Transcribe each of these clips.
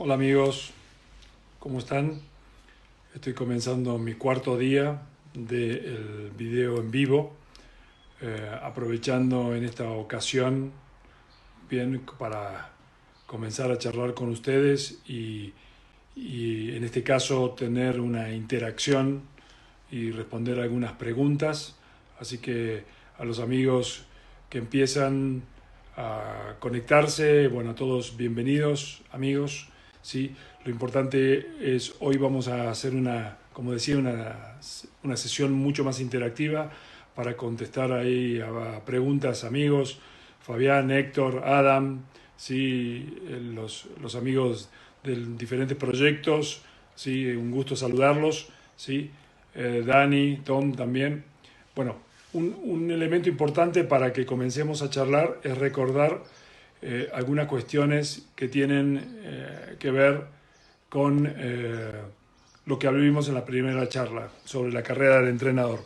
Hola amigos, ¿cómo están? Estoy comenzando mi cuarto día del video en vivo, aprovechando en esta ocasión bien para comenzar a charlar con ustedes y en este caso tener una interacción y responder algunas preguntas. Así que a los amigos que empiezan a conectarse, bueno, a todos bienvenidos amigos, ¿sí? Lo importante es, hoy vamos a hacer como decía, una sesión mucho más interactiva para contestar ahí a preguntas, amigos, Fabián, Héctor, Adam, ¿sí? Los amigos de diferentes proyectos, ¿sí? Un gusto saludarlos, ¿sí? Dani, Tom también. Bueno, un elemento importante para que comencemos a charlar es recordar algunas cuestiones que tienen que ver con lo que vimos en la primera charla sobre la carrera del entrenador.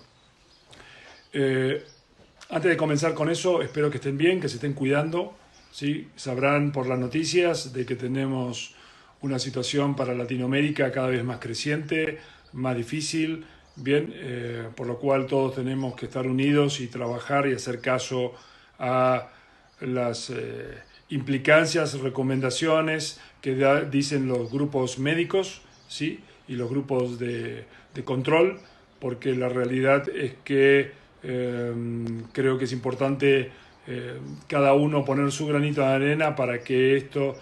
Antes de comenzar con eso, espero que estén bien, que se estén cuidando, ¿sí? Sabrán por las noticias de que tenemos una situación para Latinoamérica cada vez más creciente, más difícil, bien, por lo cual todos tenemos que estar unidos y trabajar y hacer caso a las implicancias, recomendaciones que dicen los grupos médicos, ¿sí? Y los grupos de control, porque la realidad es que creo que es importante cada uno poner su granito de arena para que esto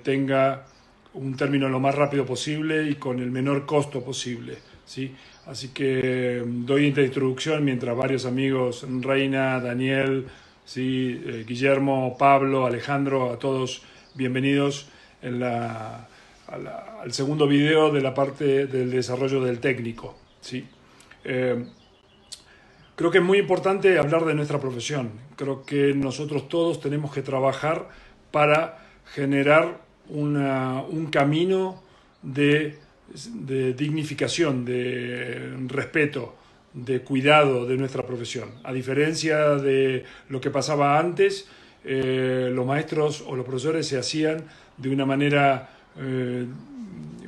tenga un término lo más rápido posible y con el menor costo posible, ¿sí? Así que doy esta introducción mientras varios amigos, Reina, Daniel, ¿sí? Guillermo, Pablo, Alejandro, a todos bienvenidos al segundo video de la parte del desarrollo del técnico, ¿sí? Creo que es muy importante hablar de nuestra profesión. Creo que nosotros todos tenemos que trabajar para generar un camino de dignificación, de respeto, de cuidado de nuestra profesión. A diferencia de lo que pasaba antes, los maestros o los profesores se hacían de una manera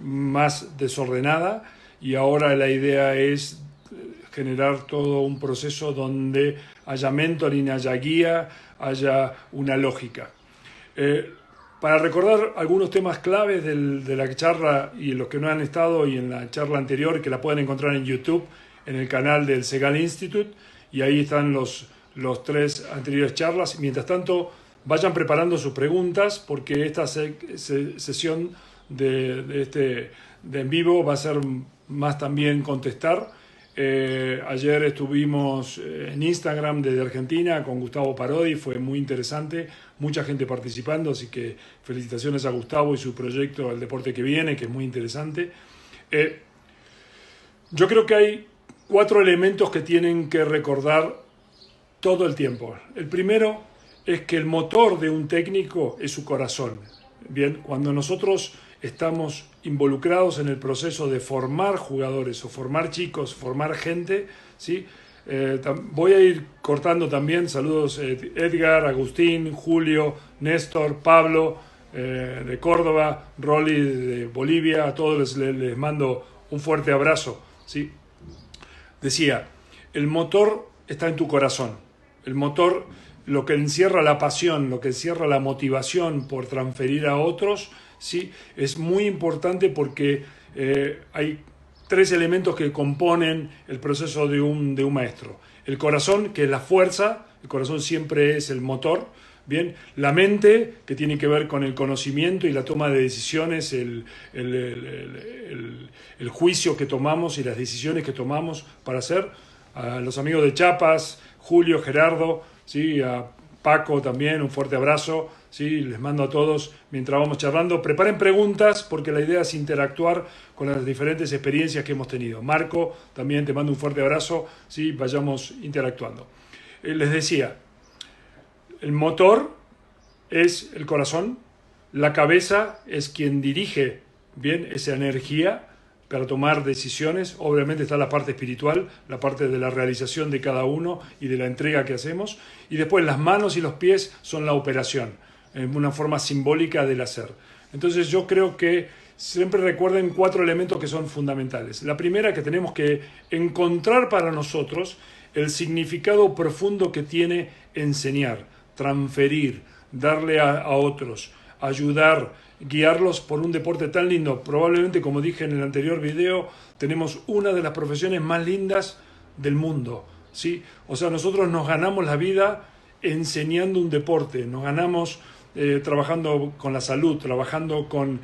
más desordenada y ahora la idea es generar todo un proceso donde haya mentoring, haya guía, haya una lógica. Para recordar algunos temas claves de la charla y los que no han estado y en la charla anterior, que la pueden encontrar en YouTube, en el canal del Segal Institute, y ahí están los tres anteriores charlas. Mientras tanto, vayan preparando sus preguntas, porque esta sesión de en vivo va a ser más también contestar. Ayer estuvimos en Instagram desde Argentina con Gustavo Parodi, fue muy interesante, mucha gente participando, así que felicitaciones a Gustavo y su proyecto El Deporte que Viene, que es muy interesante. Yo creo que hay 4 elementos que tienen que recordar todo el tiempo. El primero es que el motor de un técnico es su corazón. Bien, cuando nosotros estamos involucrados en el proceso de formar jugadores o formar chicos, formar gente, ¿sí? Voy a ir cortando también, saludos Edgar, Agustín, Julio, Néstor, Pablo de Córdoba, Rolly de Bolivia, a todos les mando un fuerte abrazo, ¿sí? Decía, el motor está en tu corazón, el motor, lo que encierra la pasión, lo que encierra la motivación por transferir a otros, ¿sí? Es muy importante porque hay 3 elementos que componen el proceso de un maestro. El corazón, que es la fuerza, el corazón siempre es el motor, ¿bien? La mente, que tiene que ver con el conocimiento y la toma de decisiones, el juicio que tomamos y las decisiones que tomamos para hacer. A los amigos de Chiapas, Julio, Gerardo, ¿sí? A Paco también, un fuerte abrazo, ¿sí? Les mando a todos mientras vamos charlando. Preparen preguntas porque la idea es interactuar con las diferentes experiencias que hemos tenido. Marco, también te mando un fuerte abrazo, ¿sí? Vayamos interactuando. Les decía, el motor es el corazón, la cabeza es quien dirige bien esa energía para tomar decisiones. Obviamente está la parte espiritual, la parte de la realización de cada uno y de la entrega que hacemos. Y después las manos y los pies son la operación, una forma simbólica del hacer. Entonces yo creo que siempre recuerden 4 elementos que son fundamentales. La primera, que tenemos que encontrar para nosotros el significado profundo que tiene enseñar, transferir, darle a otros, ayudar, guiarlos por un deporte tan lindo. Probablemente, como dije en el anterior video, tenemos una de las profesiones más lindas del mundo, ¿sí? O sea, nosotros nos ganamos la vida enseñando un deporte, nos ganamos trabajando con la salud, trabajando con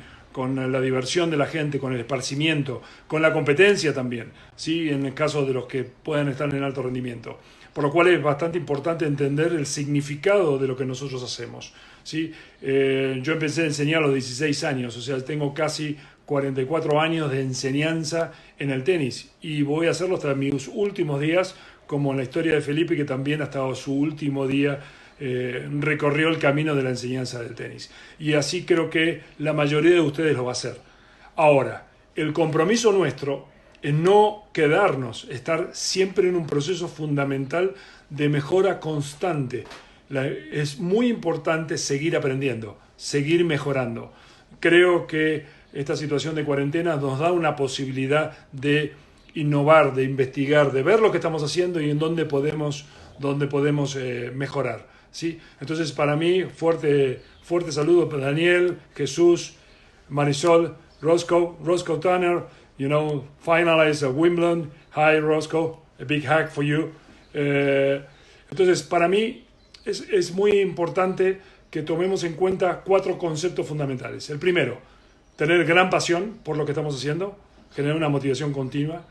la diversión de la gente, con el esparcimiento, con la competencia también, ¿sí? En el caso de los que puedan estar en alto rendimiento. Por lo cual es bastante importante entender el significado de lo que nosotros hacemos, ¿sí? Yo empecé a enseñar a los 16 años, o sea, tengo casi 44 años de enseñanza en el tenis y voy a hacerlo hasta mis últimos días, como en la historia de Felipe, que también hasta su último día recorrió el camino de la enseñanza del tenis. Y así creo que la mayoría de ustedes lo va a hacer. Ahora, el compromiso nuestro es no quedarnos, estar siempre en un proceso fundamental de mejora constante. Es muy importante seguir aprendiendo, seguir mejorando. Creo que esta situación de cuarentena nos da una posibilidad de innovar, de investigar, de ver lo que estamos haciendo y en dónde podemos mejorar, ¿sí? Entonces, para mí, fuerte saludo para Daniel, Jesús, Marisol, Roscoe Tanner, finalize Wimbledon. Hi, Roscoe, a big hug for you. Entonces, para mí es muy importante que tomemos en cuenta 4 conceptos fundamentales. El primero, tener gran pasión por lo que estamos haciendo, generar una motivación continua.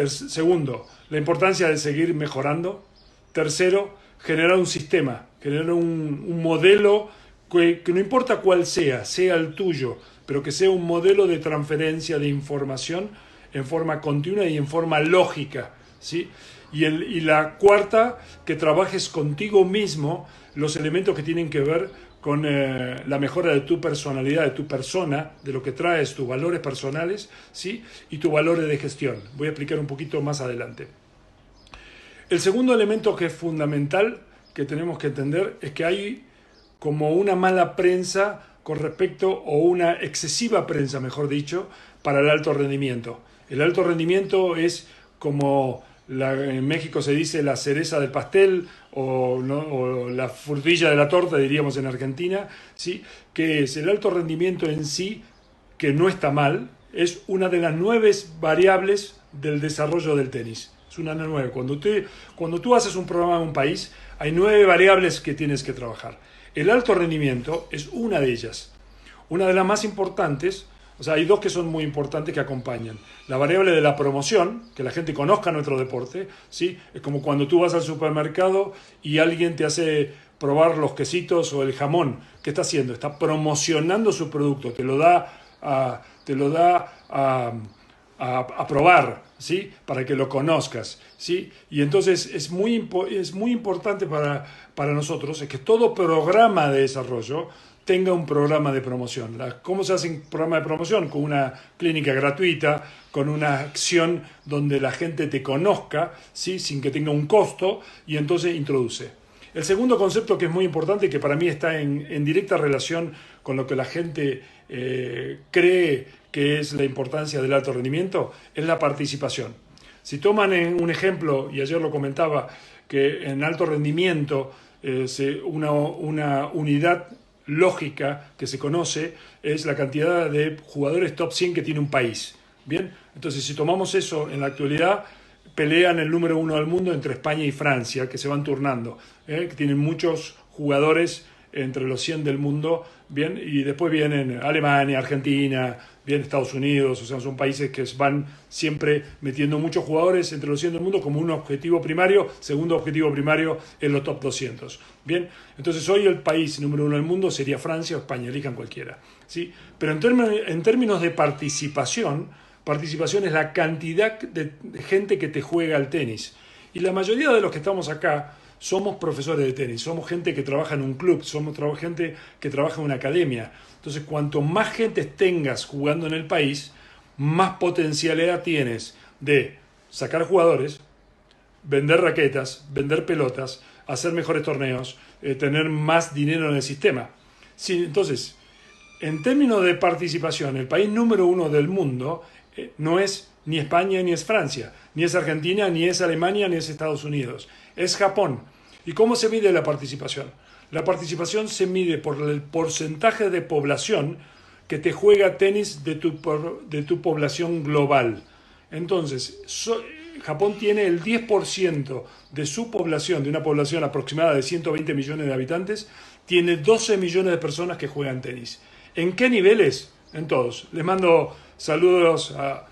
Segundo, la importancia de seguir mejorando. Tercero, generar un sistema, generar un modelo que no importa cuál sea el tuyo, pero que sea un modelo de transferencia de información en forma continua y en forma lógica, ¿sí? Y la cuarta, que trabajes contigo mismo los elementos que tienen que ver con la mejora de tu personalidad, de tu persona, de lo que traes, tus valores personales, ¿sí? Y tus valores de gestión. Voy a explicar un poquito más adelante. El segundo elemento que es fundamental, que tenemos que entender, es que hay como una mala prensa con respecto, o una excesiva prensa, mejor dicho, para el alto rendimiento. El alto rendimiento es como en México se dice la cereza del pastel, o la frutilla de la torta, diríamos en Argentina, ¿sí? Que es el alto rendimiento en sí, que no está mal, es una de las 9 variables del desarrollo del tenis. Es una 9. Cuando tú haces un programa en un país, hay 9 variables que tienes que trabajar. El alto rendimiento es una de ellas. Una de las más importantes, o sea, hay 2 que son muy importantes que acompañan. La variable de la promoción, que la gente conozca nuestro deporte, ¿sí? Es como cuando tú vas al supermercado y alguien te hace probar los quesitos o el jamón. ¿Qué está haciendo? Está promocionando su producto, te lo da a probar, ¿sí? Para que lo conozcas, ¿sí? Y entonces es muy importante para nosotros es que todo programa de desarrollo tenga un programa de promoción. ¿Cómo se hace un programa de promoción? Con una clínica gratuita, con una acción donde la gente te conozca, ¿sí? Sin que tenga un costo, y entonces introduce. El segundo concepto que es muy importante, que para mí está en directa relación con lo que la gente cree que es la importancia del alto rendimiento, es la participación. Si toman un ejemplo, y ayer lo comentaba, que en alto rendimiento una unidad lógica que se conoce es la cantidad de jugadores top 100 que tiene un país. Bien, entonces si tomamos eso en la actualidad, pelean el número 1 del mundo entre España y Francia, que se van turnando, que tienen muchos jugadores entre los 100 del mundo, bien, y después vienen Alemania, Argentina, bien, Estados Unidos, o sea, son países que van siempre metiendo muchos jugadores entre los 100 del mundo como un objetivo primario. Segundo objetivo primario es los top 200. Bien, entonces hoy el país número 1 del mundo sería Francia o España, elijan cualquiera, ¿sí? Pero en términos de participación es la cantidad de gente que te juega al tenis. Y la mayoría de los que estamos acá somos profesores de tenis, somos gente que trabaja en un club, somos gente que trabaja en una academia. Entonces, cuanto más gente tengas jugando en el país, más potencialidad tienes de sacar jugadores, vender raquetas, vender pelotas, hacer mejores torneos, tener más dinero en el sistema. Sí, entonces, en términos de participación, el país número uno del mundo no es ni España ni es Francia, ni es Argentina, ni es Alemania, ni es Estados Unidos. Es Japón. ¿Y cómo se mide la participación? La participación se mide por el porcentaje de población que te juega tenis de tu población global. Entonces, Japón tiene el 10% de su población, de una población aproximada de 120 millones de habitantes, tiene 12 millones de personas que juegan tenis. ¿En qué niveles? En todos. Les mando saludos a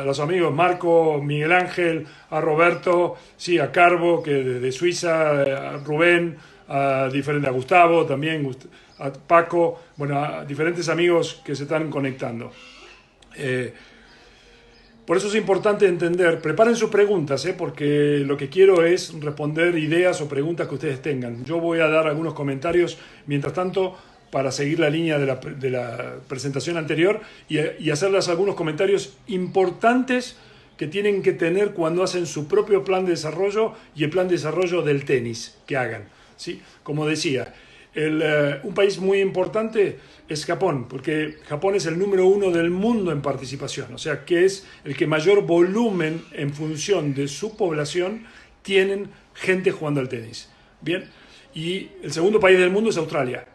los amigos Marco, Miguel Ángel, a Roberto, sí, a Carbo, que de Suiza, a Rubén, a Gustavo también, a Paco, bueno, a diferentes amigos que se están conectando. Por eso es importante entender, preparen sus preguntas, porque lo que quiero es responder ideas o preguntas que ustedes tengan. Yo voy a dar algunos comentarios, mientras tanto, para seguir la línea de la presentación anterior y hacerles algunos comentarios importantes que tienen que tener cuando hacen su propio plan de desarrollo y el plan de desarrollo del tenis que hagan, ¿sí? Como decía, un país muy importante es Japón, porque Japón es el número uno del mundo en participación, o sea que es el que mayor volumen en función de su población tienen gente jugando al tenis. Bien, y el segundo país del mundo es Australia,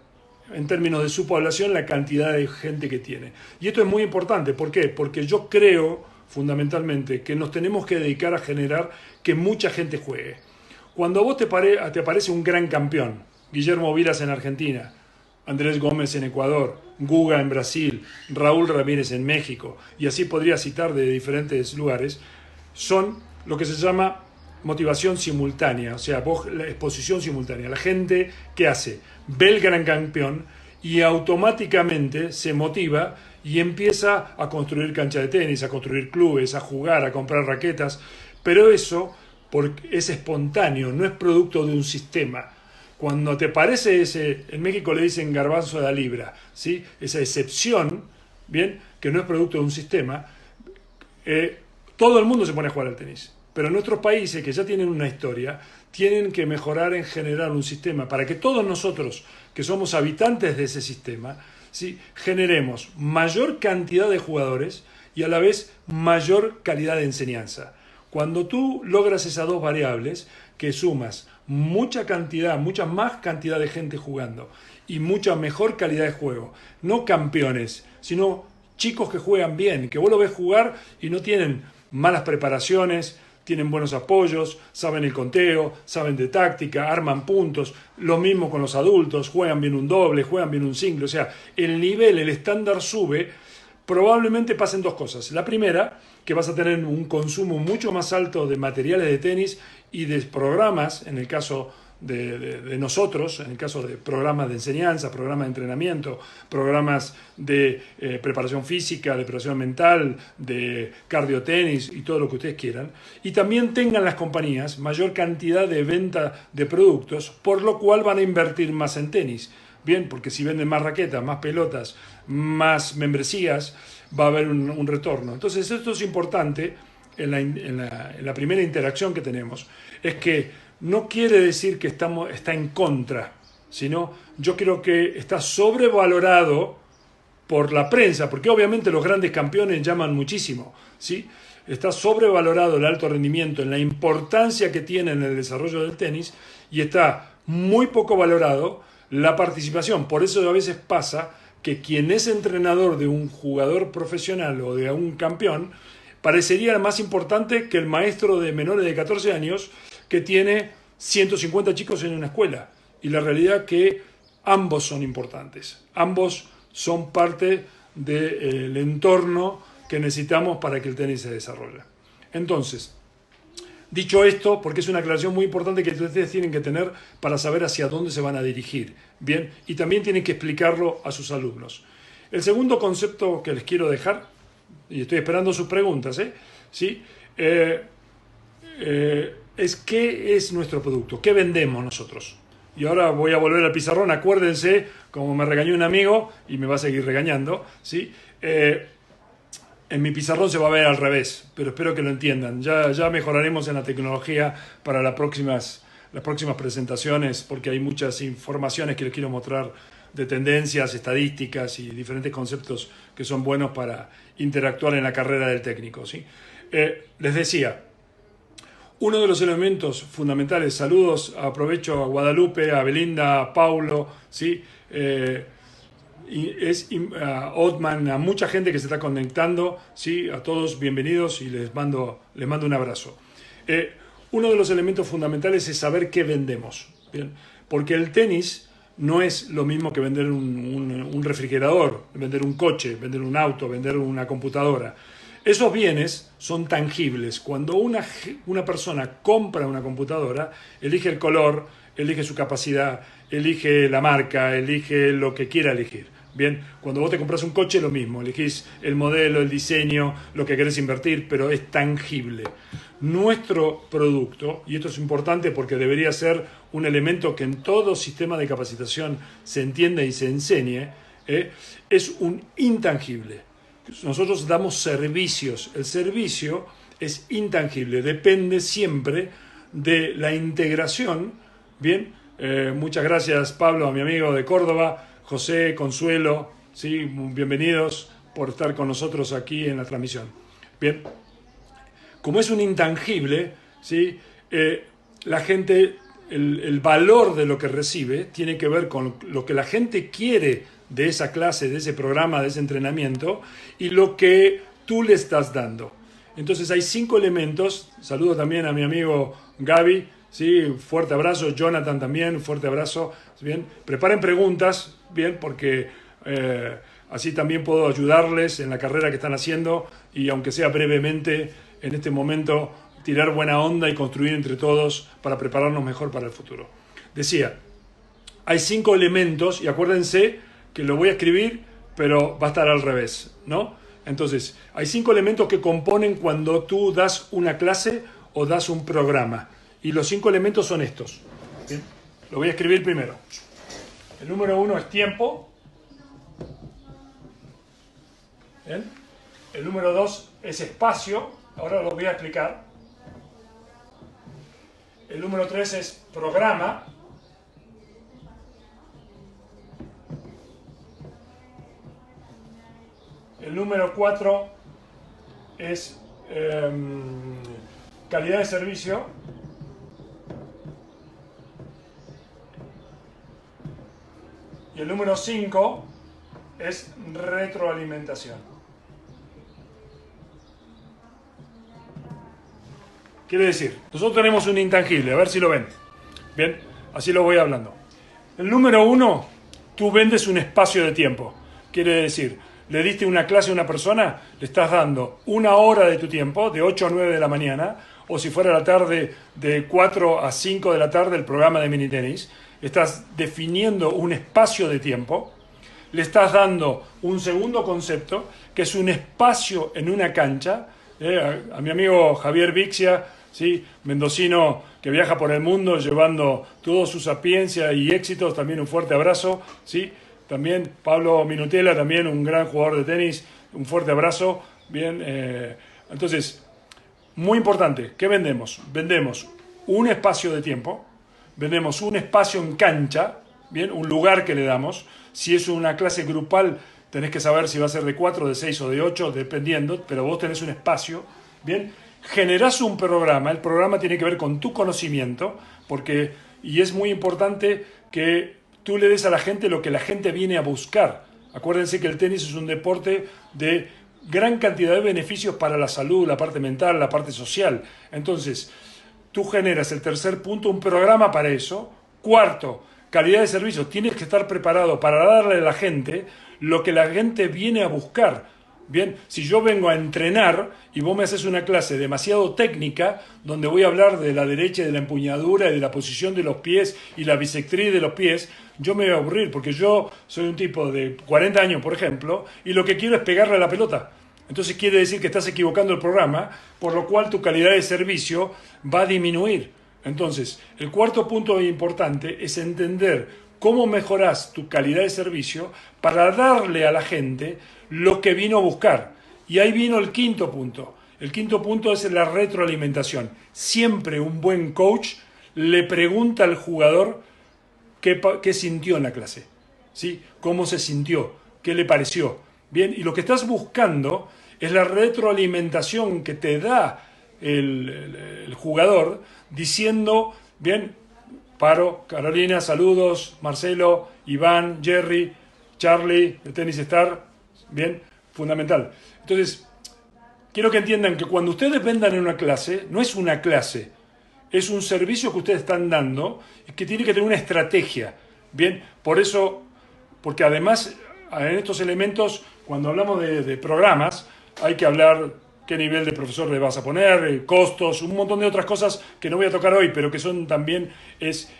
en términos de su población, la cantidad de gente que tiene. Y esto es muy importante, ¿por qué? Porque yo creo fundamentalmente que nos tenemos que dedicar a generar que mucha gente juegue. Cuando a vos te aparece un gran campeón, Guillermo Vilas en Argentina, Andrés Gómez en Ecuador, Guga en Brasil, Raúl Ramírez en México, y así podría citar de diferentes lugares, son lo que se llama motivación simultánea, o sea, la exposición simultánea. La gente, ¿qué hace? Ve el gran campeón y automáticamente se motiva y empieza a construir cancha de tenis, a construir clubes, a jugar, a comprar raquetas, pero eso es espontáneo, no es producto de un sistema. Cuando te parece en México le dicen garbanzo de la libra, ¿sí? Esa excepción, ¿bien? Que no es producto de un sistema, todo el mundo se pone a jugar al tenis. Pero nuestros países, que ya tienen una historia, tienen que mejorar en generar un sistema para que todos nosotros, que somos habitantes de ese sistema, ¿sí? Generemos mayor cantidad de jugadores y a la vez mayor calidad de enseñanza. Cuando tú logras esas dos variables, que sumas mucha más cantidad de gente jugando y mucha mejor calidad de juego, no campeones, sino chicos que juegan bien, que vos lo ves jugar y no tienen malas preparaciones, tienen buenos apoyos, saben el conteo, saben de táctica, arman puntos, lo mismo con los adultos, juegan bien un doble, juegan bien un single, o sea, el nivel, el estándar sube. Probablemente pasen dos cosas. La primera, que vas a tener un consumo mucho más alto de materiales de tenis y de programas, en el caso de nosotros, en el caso de programas de enseñanza, programas de entrenamiento, programas de preparación física, de preparación mental, de cardiotenis y todo lo que ustedes quieran. Y también tengan las compañías mayor cantidad de venta de productos, por lo cual van a invertir más en tenis. Bien, porque si venden más raquetas, más pelotas, más membresías, va a haber un retorno. Entonces esto es importante en la primera interacción que tenemos. Es que no quiere decir que está en contra, sino yo creo que está sobrevalorado por la prensa, porque obviamente los grandes campeones llaman muchísimo, ¿sí? Está sobrevalorado el alto rendimiento en la importancia que tiene en el desarrollo del tenis y está muy poco valorado la participación. Por eso a veces pasa que quien es entrenador de un jugador profesional o de un campeón parecería más importante que el maestro de menores de 14 años que tiene 150 chicos en una escuela. Y la realidad es que ambos son importantes. Ambos son parte del entorno que necesitamos para que el tenis se desarrolle. Entonces, dicho esto, porque es una aclaración muy importante que ustedes tienen que tener para saber hacia dónde se van a dirigir, ¿bien? Y también tienen que explicarlo a sus alumnos. El segundo concepto que les quiero dejar, y estoy esperando sus preguntas, ¿sí? Es qué es nuestro producto, qué vendemos nosotros. Y ahora voy a volver al pizarrón, acuérdense, como me regañó un amigo, y me va a seguir regañando, ¿sí? En mi pizarrón se va a ver al revés, pero espero que lo entiendan. Ya mejoraremos en la tecnología para las próximas presentaciones, porque hay muchas informaciones que les quiero mostrar de tendencias, estadísticas y diferentes conceptos que son buenos para interactuar en la carrera del técnico, ¿sí? Les decía, uno de los elementos fundamentales, saludos, aprovecho a Guadalupe, a Belinda, a Paulo, ¿sí? A Otman, a mucha gente que se está conectando, ¿sí? A todos bienvenidos y les mando un abrazo. Uno de los elementos fundamentales es saber qué vendemos, ¿bien? Porque el tenis no es lo mismo que vender un refrigerador, vender un coche, vender un auto, vender una computadora. Esos bienes son tangibles. Cuando una persona compra una computadora, elige el color, elige su capacidad, elige la marca, elige lo que quiera elegir. Bien, cuando vos te compras un coche, lo mismo, elegís el modelo, el diseño, lo que querés invertir, pero es tangible. Nuestro producto, y esto es importante porque debería ser un elemento que en todo sistema de capacitación se entienda y se enseñe, es un intangible. Nosotros damos servicios, el servicio es intangible, depende siempre de la integración. Bien, muchas gracias Pablo, a mi amigo de Córdoba, José, Consuelo, ¿sí? Bienvenidos por estar con nosotros aquí en la transmisión. Bien, como es un intangible, ¿sí? La gente, el valor de lo que recibe tiene que ver con lo que la gente quiere de esa clase, de ese programa, de ese entrenamiento y lo que tú le estás dando. Entonces hay 5 elementos. Saludo también a mi amigo Gaby, ¿sí? Fuerte abrazo. Jonathan también, fuerte abrazo. Bien, preparen preguntas, bien, porque así también puedo ayudarles en la carrera que están haciendo y aunque sea brevemente en este momento tirar buena onda y construir entre todos para prepararnos mejor para el futuro. Decía, hay 5 elementos y acuérdense que lo voy a escribir, pero va a estar al revés, ¿no? Entonces, hay 5 elementos que componen cuando tú das una clase o das un programa. Y los 5 elementos son estos. ¿Bien? Lo voy a escribir primero. El número 1 es tiempo. ¿Bien? El número 2 es espacio. Ahora lo voy a explicar. El número 3 es programa. El número 4 es calidad de servicio. Y el número 5 es retroalimentación. Quiere decir, nosotros tenemos un intangible, a ver si lo ven. Bien, así lo voy hablando. El número 1, tú vendes un espacio de tiempo. Quiere decir, le diste una clase a una persona, le estás dando 1 hora de tu tiempo, de 8 a 9 de la mañana, o si fuera la tarde, de 4 a 5 de la tarde, el programa de mini tenis. Estás definiendo un espacio de tiempo, le estás dando un segundo concepto, que es un espacio en una cancha. A mi amigo Javier Vixia, ¿sí? Mendocino que viaja por el mundo llevando toda su sapiencia y éxitos, también un fuerte abrazo, ¿sí? También Pablo Minutela, también un gran jugador de tenis, un fuerte abrazo. Bien, entonces, muy importante, ¿qué vendemos? Vendemos un espacio de tiempo, vendemos un espacio en cancha, bien, un lugar que le damos. Si es una clase grupal, tenés que saber si va a ser de 4, de 6 o de 8, dependiendo, pero vos tenés un espacio, bien. Generás un programa, el programa tiene que ver con tu conocimiento, y es muy importante que tú le des a la gente lo que la gente viene a buscar. Acuérdense que el tenis es un deporte de gran cantidad de beneficios para la salud, la parte mental, la parte social. Entonces, tú generas el tercer punto, un programa para eso. Cuarto, calidad de servicio. Tienes que estar preparado para darle a la gente lo que la gente viene a buscar. Bien, si yo vengo a entrenar y vos me haces una clase demasiado técnica, donde voy a hablar de la derecha, de la empuñadura, de la posición de los pies y la bisectriz de los pies, yo me voy a aburrir, porque yo soy un tipo de 40 años, por ejemplo, y lo que quiero es pegarle a la pelota. Entonces quiere decir que estás equivocando el programa, por lo cual tu calidad de servicio va a disminuir. Entonces, el cuarto punto importante es entender cómo mejorás tu calidad de servicio para darle a la gente lo que vino a buscar. Y ahí vino el quinto punto. El quinto punto es la retroalimentación. Siempre un buen coach le pregunta al jugador qué sintió en la clase. ¿sí? ¿Cómo se sintió? ¿Qué le pareció? Bien, y lo que estás buscando es la retroalimentación que te da el jugador diciendo, bien, Paro, Carolina, saludos, Marcelo, Iván, Jerry, Charlie, de Tennis Star, bien, fundamental. Entonces, quiero que entiendan que cuando ustedes vendan en una clase, no es una clase, es un servicio que ustedes están dando y que tiene que tener una estrategia. Bien, por eso, porque además en estos elementos, cuando hablamos de programas, hay que hablar qué nivel de profesor le vas a poner, costos, un montón de otras cosas que no voy a tocar hoy, pero que son también es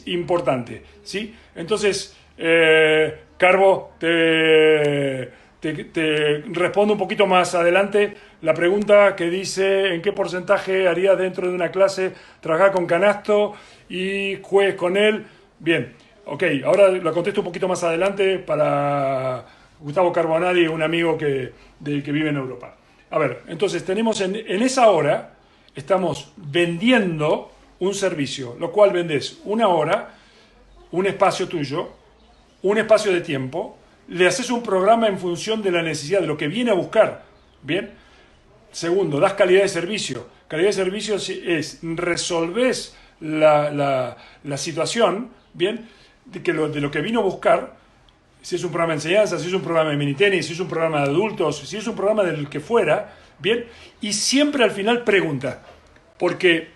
importante, ¿sí? Entonces, Carbo, te respondo un poquito más adelante la pregunta que dice ¿en qué porcentaje harías dentro de una clase trabajar con canasto y juegues con él? Bien, ok, ahora lo contesto un poquito más adelante para Gustavo Carbonari, un amigo que vive en Europa. A ver, entonces tenemos en esa hora, estamos vendiendo un servicio, lo cual vendes una hora, un espacio tuyo, un espacio de tiempo, le haces un programa en función de la necesidad, de lo que viene a buscar, ¿bien? Segundo, das calidad de servicio. Calidad de servicio es resolvés la situación, ¿bien? De lo que vino a buscar, si es un programa de enseñanza, si es un programa de minitenis, si es un programa de adultos, si es un programa del que fuera, ¿bien? Y siempre al final pregunta, porque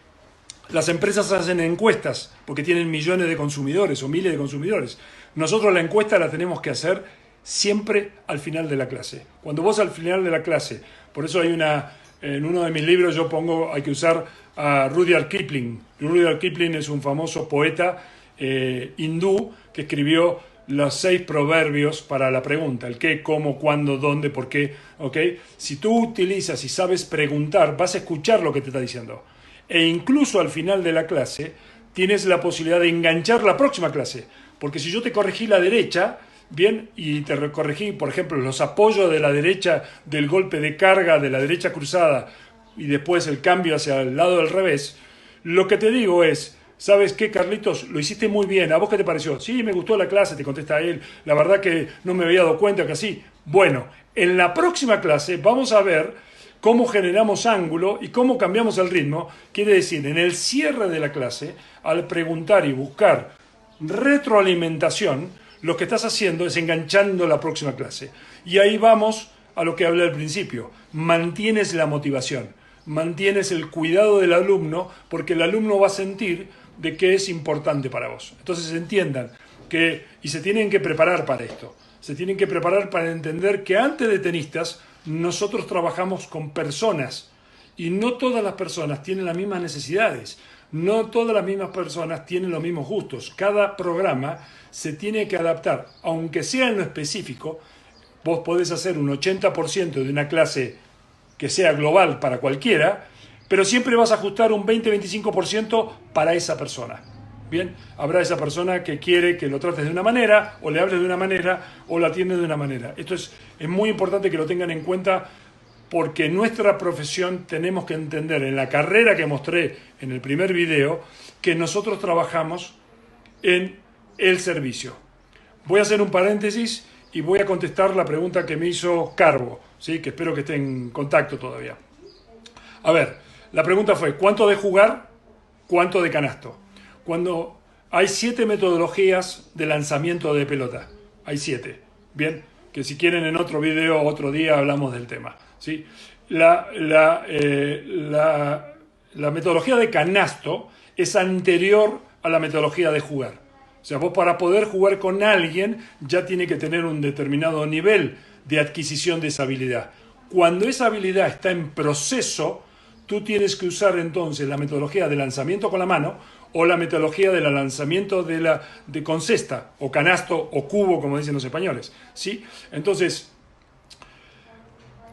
las empresas hacen encuestas, porque tienen millones de consumidores o miles de consumidores. Nosotros la encuesta la tenemos que hacer siempre al final de la clase. Cuando vos al final de la clase, por eso en uno de mis libros yo pongo, hay que usar a Rudyard Kipling. Rudyard Kipling es un famoso poeta hindú que escribió los 6 proverbios para la pregunta, el qué, cómo, cuándo, dónde, por qué, ¿ok? Si tú utilizas y sabes preguntar, vas a escuchar lo que te está diciendo. E incluso al final de la clase tienes la posibilidad de enganchar la próxima clase, porque si yo te corregí la derecha, bien, y te corregí, por ejemplo, los apoyos de la derecha del golpe de carga de la derecha cruzada y después el cambio hacia el lado del revés, lo que te digo es, ¿sabes qué, Carlitos? Lo hiciste muy bien. ¿A vos qué te pareció? Sí, me gustó la clase, te contesta él. La verdad que no me había dado cuenta que así. Bueno, en la próxima clase vamos a ver cómo generamos ángulo y cómo cambiamos el ritmo. Quiere decir, en el cierre de la clase, al preguntar y buscar retroalimentación, lo que estás haciendo es enganchando la próxima clase. Y ahí vamos a lo que hablé al principio. Mantienes la motivación, mantienes el cuidado del alumno, porque el alumno va a sentir de que es importante para vos. Entonces entiendan que, y se tienen que preparar para esto, se tienen que preparar para entender que antes de tenistas nosotros trabajamos con personas y no todas las personas tienen las mismas necesidades, no todas las mismas personas tienen los mismos gustos. Cada programa se tiene que adaptar, aunque sea en lo específico. Vos podés hacer un 80% de una clase que sea global para cualquiera, pero siempre vas a ajustar un 20-25% para esa persona. Bien, habrá esa persona que quiere que lo trates de una manera, o le hables de una manera, o la atiendes de una manera. Esto es muy importante que lo tengan en cuenta, porque en nuestra profesión tenemos que entender, en la carrera que mostré en el primer video, que nosotros trabajamos en el servicio. Voy a hacer un paréntesis y voy a contestar la pregunta que me hizo Carbo, ¿sí? Que espero que esté en contacto todavía. A ver, la pregunta fue, ¿cuánto de jugar? ¿Cuánto de canasto? Cuando hay 7 metodologías de lanzamiento de pelota. Hay 7. Bien, que si quieren en otro video, otro día hablamos del tema, ¿sí? La metodología de canasto es anterior a la metodología de jugar. O sea, vos para poder jugar con alguien ya tiene que tener un determinado nivel de adquisición de esa habilidad. Cuando esa habilidad está en proceso, tú tienes que usar entonces la metodología de lanzamiento con la mano o la metodología del lanzamiento con cesta, o canasto, o cubo, como dicen los españoles, ¿sí? Entonces,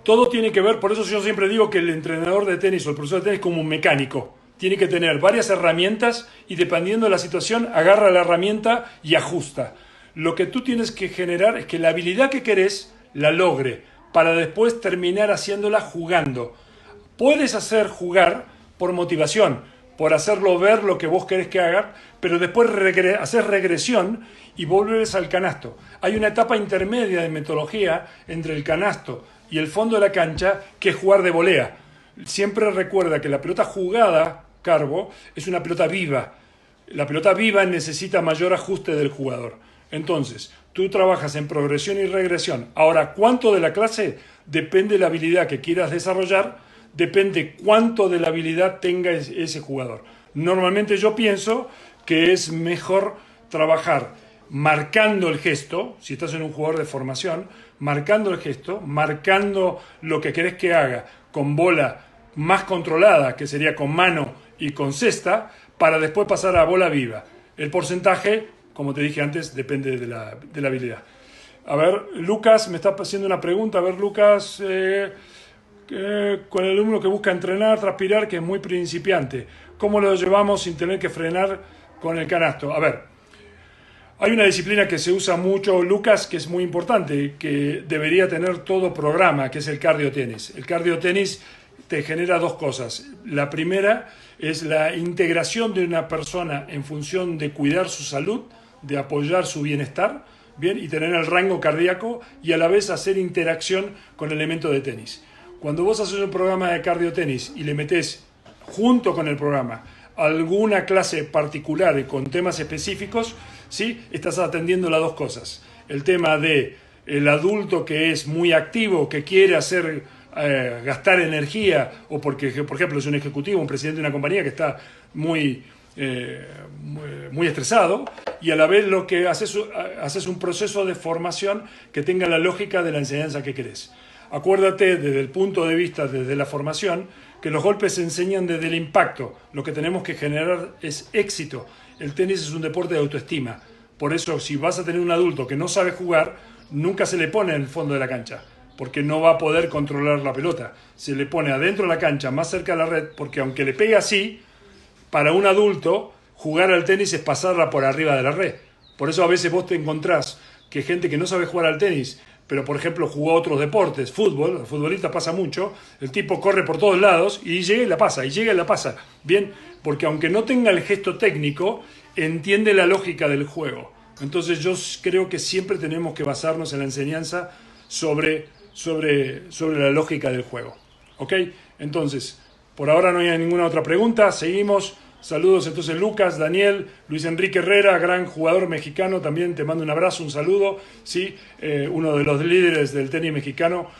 todo tiene que ver, por eso yo siempre digo que el entrenador de tenis o el profesor de tenis es como un mecánico. Tiene que tener varias herramientas y dependiendo de la situación, agarra la herramienta y ajusta. Lo que tú tienes que generar es que la habilidad que querés la logre, para después terminar haciéndola jugando. Puedes hacer jugar por motivación, por hacerlo ver lo que vos querés que haga, pero después haces regresión y vuelves al canasto. Hay una etapa intermedia de metodología entre el canasto y el fondo de la cancha, que es jugar de volea. Siempre recuerda que la pelota jugada, Carbo, es una pelota viva. La pelota viva necesita mayor ajuste del jugador. Entonces, tú trabajas en progresión y regresión. Ahora, ¿cuánto de la clase? Depende de la habilidad que quieras desarrollar, depende cuánto de la habilidad tenga ese jugador. Normalmente yo pienso que es mejor trabajar marcando el gesto, si estás en un jugador de formación, marcando el gesto, marcando lo que querés que haga con bola más controlada, que sería con mano y con cesta, para después pasar a bola viva. El porcentaje, como te dije antes, depende de la habilidad. A ver, Lucas me está haciendo una pregunta. A ver, Lucas, con el alumno que busca entrenar, transpirar, que es muy principiante, ¿cómo lo llevamos sin tener que frenar con el canasto? A ver, hay una disciplina que se usa mucho, Lucas, que es muy importante, que debería tener todo programa, que es el cardiotenis. El cardiotenis te genera dos cosas. La primera es la integración de una persona en función de cuidar su salud, de apoyar su bienestar, bien, y tener el rango cardíaco y a la vez hacer interacción con el elemento de tenis. Cuando vos haces un programa de cardiotenis y le metés junto con el programa alguna clase particular con temas específicos, ¿sí? Estás atendiendo las dos cosas. El tema de el adulto que es muy activo, que quiere hacer gastar energía, o porque, por ejemplo, es un ejecutivo, un presidente de una compañía que está muy estresado, y a la vez lo que haces un proceso de formación que tenga la lógica de la enseñanza que querés. Acuérdate desde el punto de vista, desde la formación, que los golpes se enseñan desde el impacto. Lo que tenemos que generar es éxito. El tenis es un deporte de autoestima. Por eso, si vas a tener un adulto que no sabe jugar, nunca se le pone en el fondo de la cancha, porque no va a poder controlar la pelota. Se le pone adentro de la cancha, más cerca de la red, porque aunque le pegue así, para un adulto, jugar al tenis es pasarla por arriba de la red. Por eso a veces vos te encontrás que gente que no sabe jugar al tenis, pero por ejemplo jugó a otros deportes, fútbol, el futbolista pasa mucho, el tipo corre por todos lados y llega y la pasa, y llega y la pasa. Bien, porque aunque no tenga el gesto técnico, entiende la lógica del juego. Entonces yo creo que siempre tenemos que basarnos en la enseñanza sobre la lógica del juego. ¿Ok? Entonces, por ahora no hay ninguna otra pregunta, seguimos. Saludos entonces Lucas, Daniel, Luis Enrique Herrera, gran jugador mexicano, también te mando un abrazo, un saludo, ¿sí? Uno de los líderes del tenis mexicano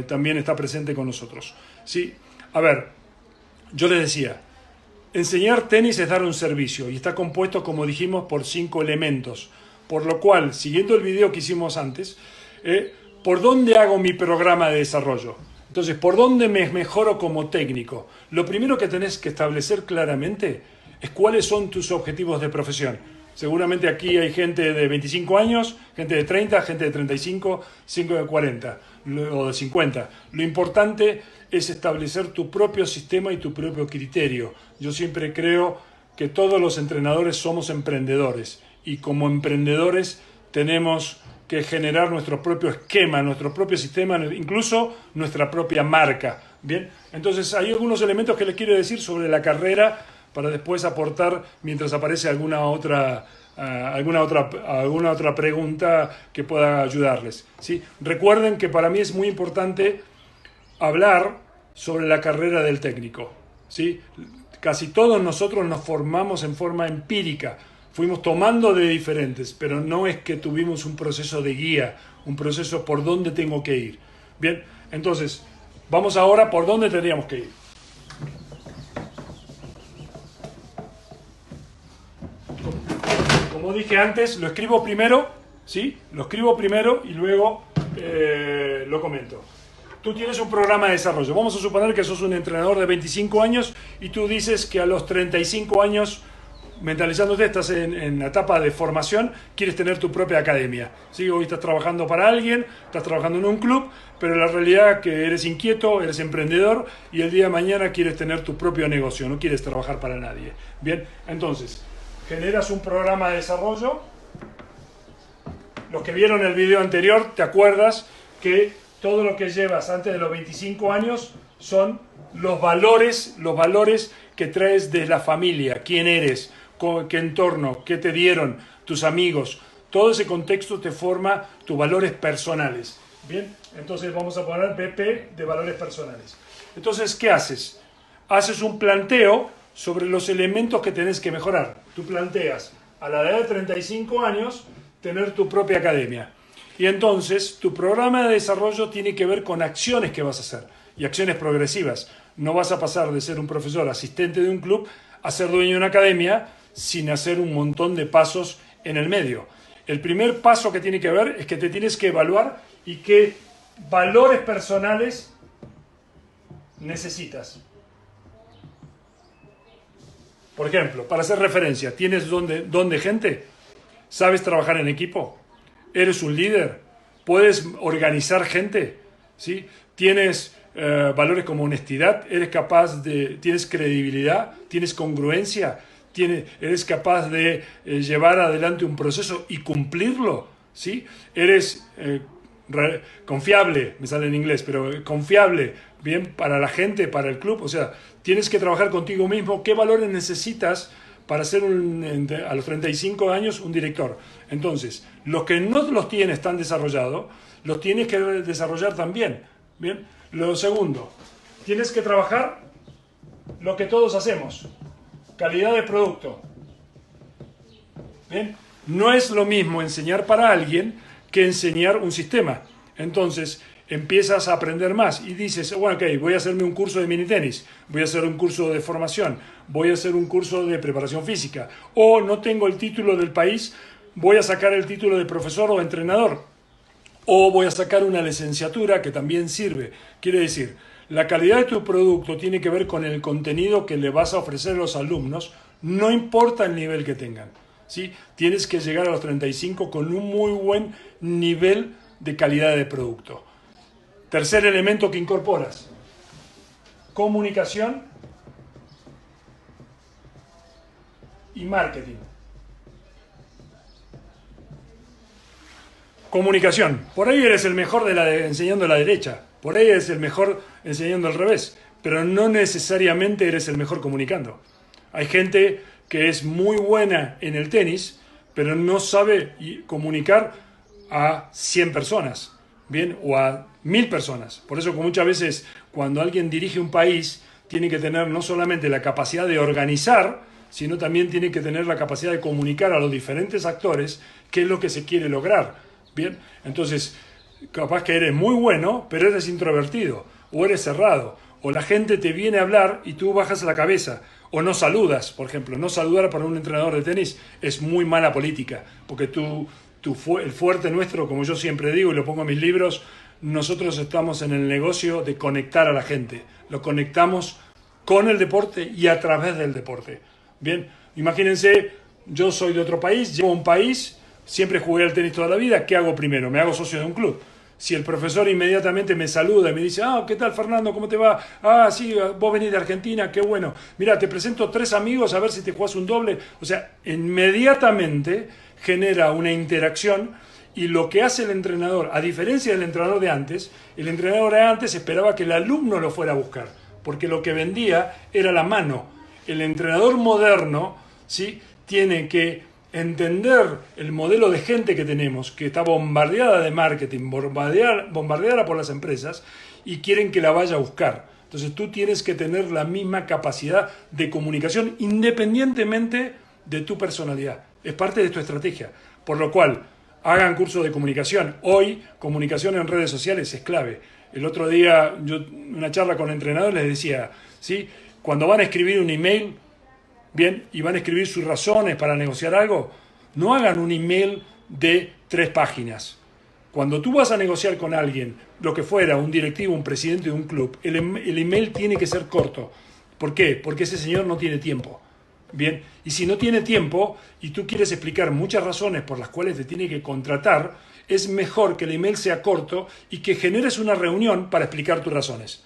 también está presente con nosotros, ¿sí? A ver, yo les decía, enseñar tenis es dar un servicio y está compuesto, como dijimos, por 5 elementos, por lo cual, siguiendo el video que hicimos antes, ¿por dónde hago mi programa de desarrollo? Entonces, ¿por dónde me mejoro como técnico? Lo primero que tenés que establecer claramente es cuáles son tus objetivos de profesión. Seguramente aquí hay gente de 25 años, gente de 30, gente de 35, 5 de 40 o de 50. Lo importante es establecer tu propio sistema y tu propio criterio. Yo siempre creo que todos los entrenadores somos emprendedores y como emprendedores tenemos que generar nuestro propio esquema, nuestro propio sistema, incluso nuestra propia marca. Bien, entonces hay algunos elementos que les quiero decir sobre la carrera para después aportar mientras aparece alguna otra pregunta que pueda ayudarles. ¿Sí? Recuerden que para mí es muy importante hablar sobre la carrera del técnico. ¿Sí? Casi todos nosotros nos formamos en forma empírica. Fuimos tomando de diferentes, pero no es que tuvimos un proceso de guía, un proceso por dónde tengo que ir. Bien, entonces, vamos ahora por dónde tendríamos que ir. Como dije antes, lo escribo primero, ¿sí? Lo escribo primero y luego lo comento. Tú tienes un programa de desarrollo. Vamos a suponer que sos un entrenador de 25 años y tú dices que a los 35 años, mentalizándote, estás en la etapa de formación, quieres tener tu propia academia. ¿Sí? Hoy estás trabajando para alguien, estás trabajando en un club, pero la realidad es que eres inquieto, eres emprendedor y el día de mañana quieres tener tu propio negocio, no quieres trabajar para nadie. Bien, entonces, generas un programa de desarrollo. Los que vieron el video anterior, te acuerdas que todo lo que llevas antes de los 25 años son los valores que traes de la familia, quién eres, qué entorno, qué te dieron, tus amigos. Todo ese contexto te forma tus valores personales. Bien, entonces vamos a poner BP de valores personales. Entonces, ¿qué haces? Haces un planteo sobre los elementos que tenés que mejorar. Tú planteas a la edad de 35 años tener tu propia academia. Y entonces tu programa de desarrollo tiene que ver con acciones que vas a hacer y acciones progresivas. No vas a pasar de ser un profesor asistente de un club a ser dueño de una academia sin hacer un montón de pasos en el medio. El primer paso que tiene que ver es que te tienes que evaluar y qué valores personales necesitas. Por ejemplo, para hacer referencia, ¿tienes don de gente? ¿Sabes trabajar en equipo? ¿Eres un líder? ¿Puedes organizar gente? ¿Sí? ¿Tienes valores como honestidad? ¿Tienes credibilidad? ¿Tienes congruencia? ¿Eres capaz de llevar adelante un proceso y cumplirlo? ¿Sí? ¿Eres confiable? Me sale en inglés, pero confiable, bien, para la gente, para el club. O sea, tienes que trabajar contigo mismo. ¿Qué valores necesitas para ser a los 35 años un director? Entonces, los que no los tienes tan desarrollados, los tienes que desarrollar también. Bien. Lo segundo, tienes que trabajar lo que todos hacemos. Calidad de producto. Bien. No es lo mismo enseñar para alguien que enseñar un sistema. Entonces, empiezas a aprender más y dices, bueno, ok, voy a hacerme un curso de mini tenis, voy a hacer un curso de formación, voy a hacer un curso de preparación física, o no tengo el título del país, voy a sacar el título de profesor o entrenador, o voy a sacar una licenciatura que también sirve. Quiere decir, la calidad de tu producto tiene que ver con el contenido que le vas a ofrecer a los alumnos, no importa el nivel que tengan, ¿sí? Tienes que llegar a los 35 con un muy buen nivel de calidad de producto. Tercer elemento que incorporas, comunicación y marketing. Comunicación. Por ahí eres el mejor enseñando a la derecha, por ahí eres el mejor enseñando al revés, pero no necesariamente eres el mejor comunicando. Hay gente que es muy buena en el tenis, pero no sabe comunicar a 100 personas, ¿bien? O a 1000 personas. Por eso que muchas veces cuando alguien dirige un país tiene que tener no solamente la capacidad de organizar, sino también tiene que tener la capacidad de comunicar a los diferentes actores qué es lo que se quiere lograr. Bien, entonces capaz que eres muy bueno, pero eres introvertido, o eres cerrado, o la gente te viene a hablar y tú bajas la cabeza, o no saludas, por ejemplo. No saludar para un entrenador de tenis es muy mala política, porque el fuerte nuestro, como yo siempre digo y lo pongo en mis libros, nosotros estamos en el negocio de conectar a la gente. Lo conectamos con el deporte y a través del deporte. Bien, imagínense, yo soy de otro país, llego a un país, siempre jugué al tenis toda la vida, ¿qué hago primero? Me hago socio de un club. Si el profesor inmediatamente me saluda y me dice, ¿qué tal, Fernando? ¿Cómo te va? Sí, vos venís de Argentina, qué bueno. Mira, te presento 3 amigos a ver si te jugás un doble. O sea, inmediatamente genera una interacción, y lo que hace el entrenador, a diferencia del entrenador de antes, el entrenador de antes esperaba que el alumno lo fuera a buscar, porque lo que vendía era la mano. El entrenador moderno, ¿sí?, tiene que entender el modelo de gente que tenemos, que está bombardeada de marketing, bombardeada por las empresas, y quieren que la vaya a buscar. Entonces tú tienes que tener la misma capacidad de comunicación independientemente de tu personalidad. Es parte de tu estrategia. Por lo cual, hagan cursos de comunicación. Hoy, comunicación en redes sociales es clave. El otro día, yo en una charla con entrenadores les decía, ¿sí?, cuando van a escribir un email, bien, y van a escribir sus razones para negociar algo, no hagan un email de 3 páginas. Cuando tú vas a negociar con alguien, lo que fuera, un directivo, un presidente de un club, el email tiene que ser corto. ¿Por qué? Porque ese señor no tiene tiempo. Bien, y si no tiene tiempo y tú quieres explicar muchas razones por las cuales te tiene que contratar, es mejor que el email sea corto y que generes una reunión para explicar tus razones.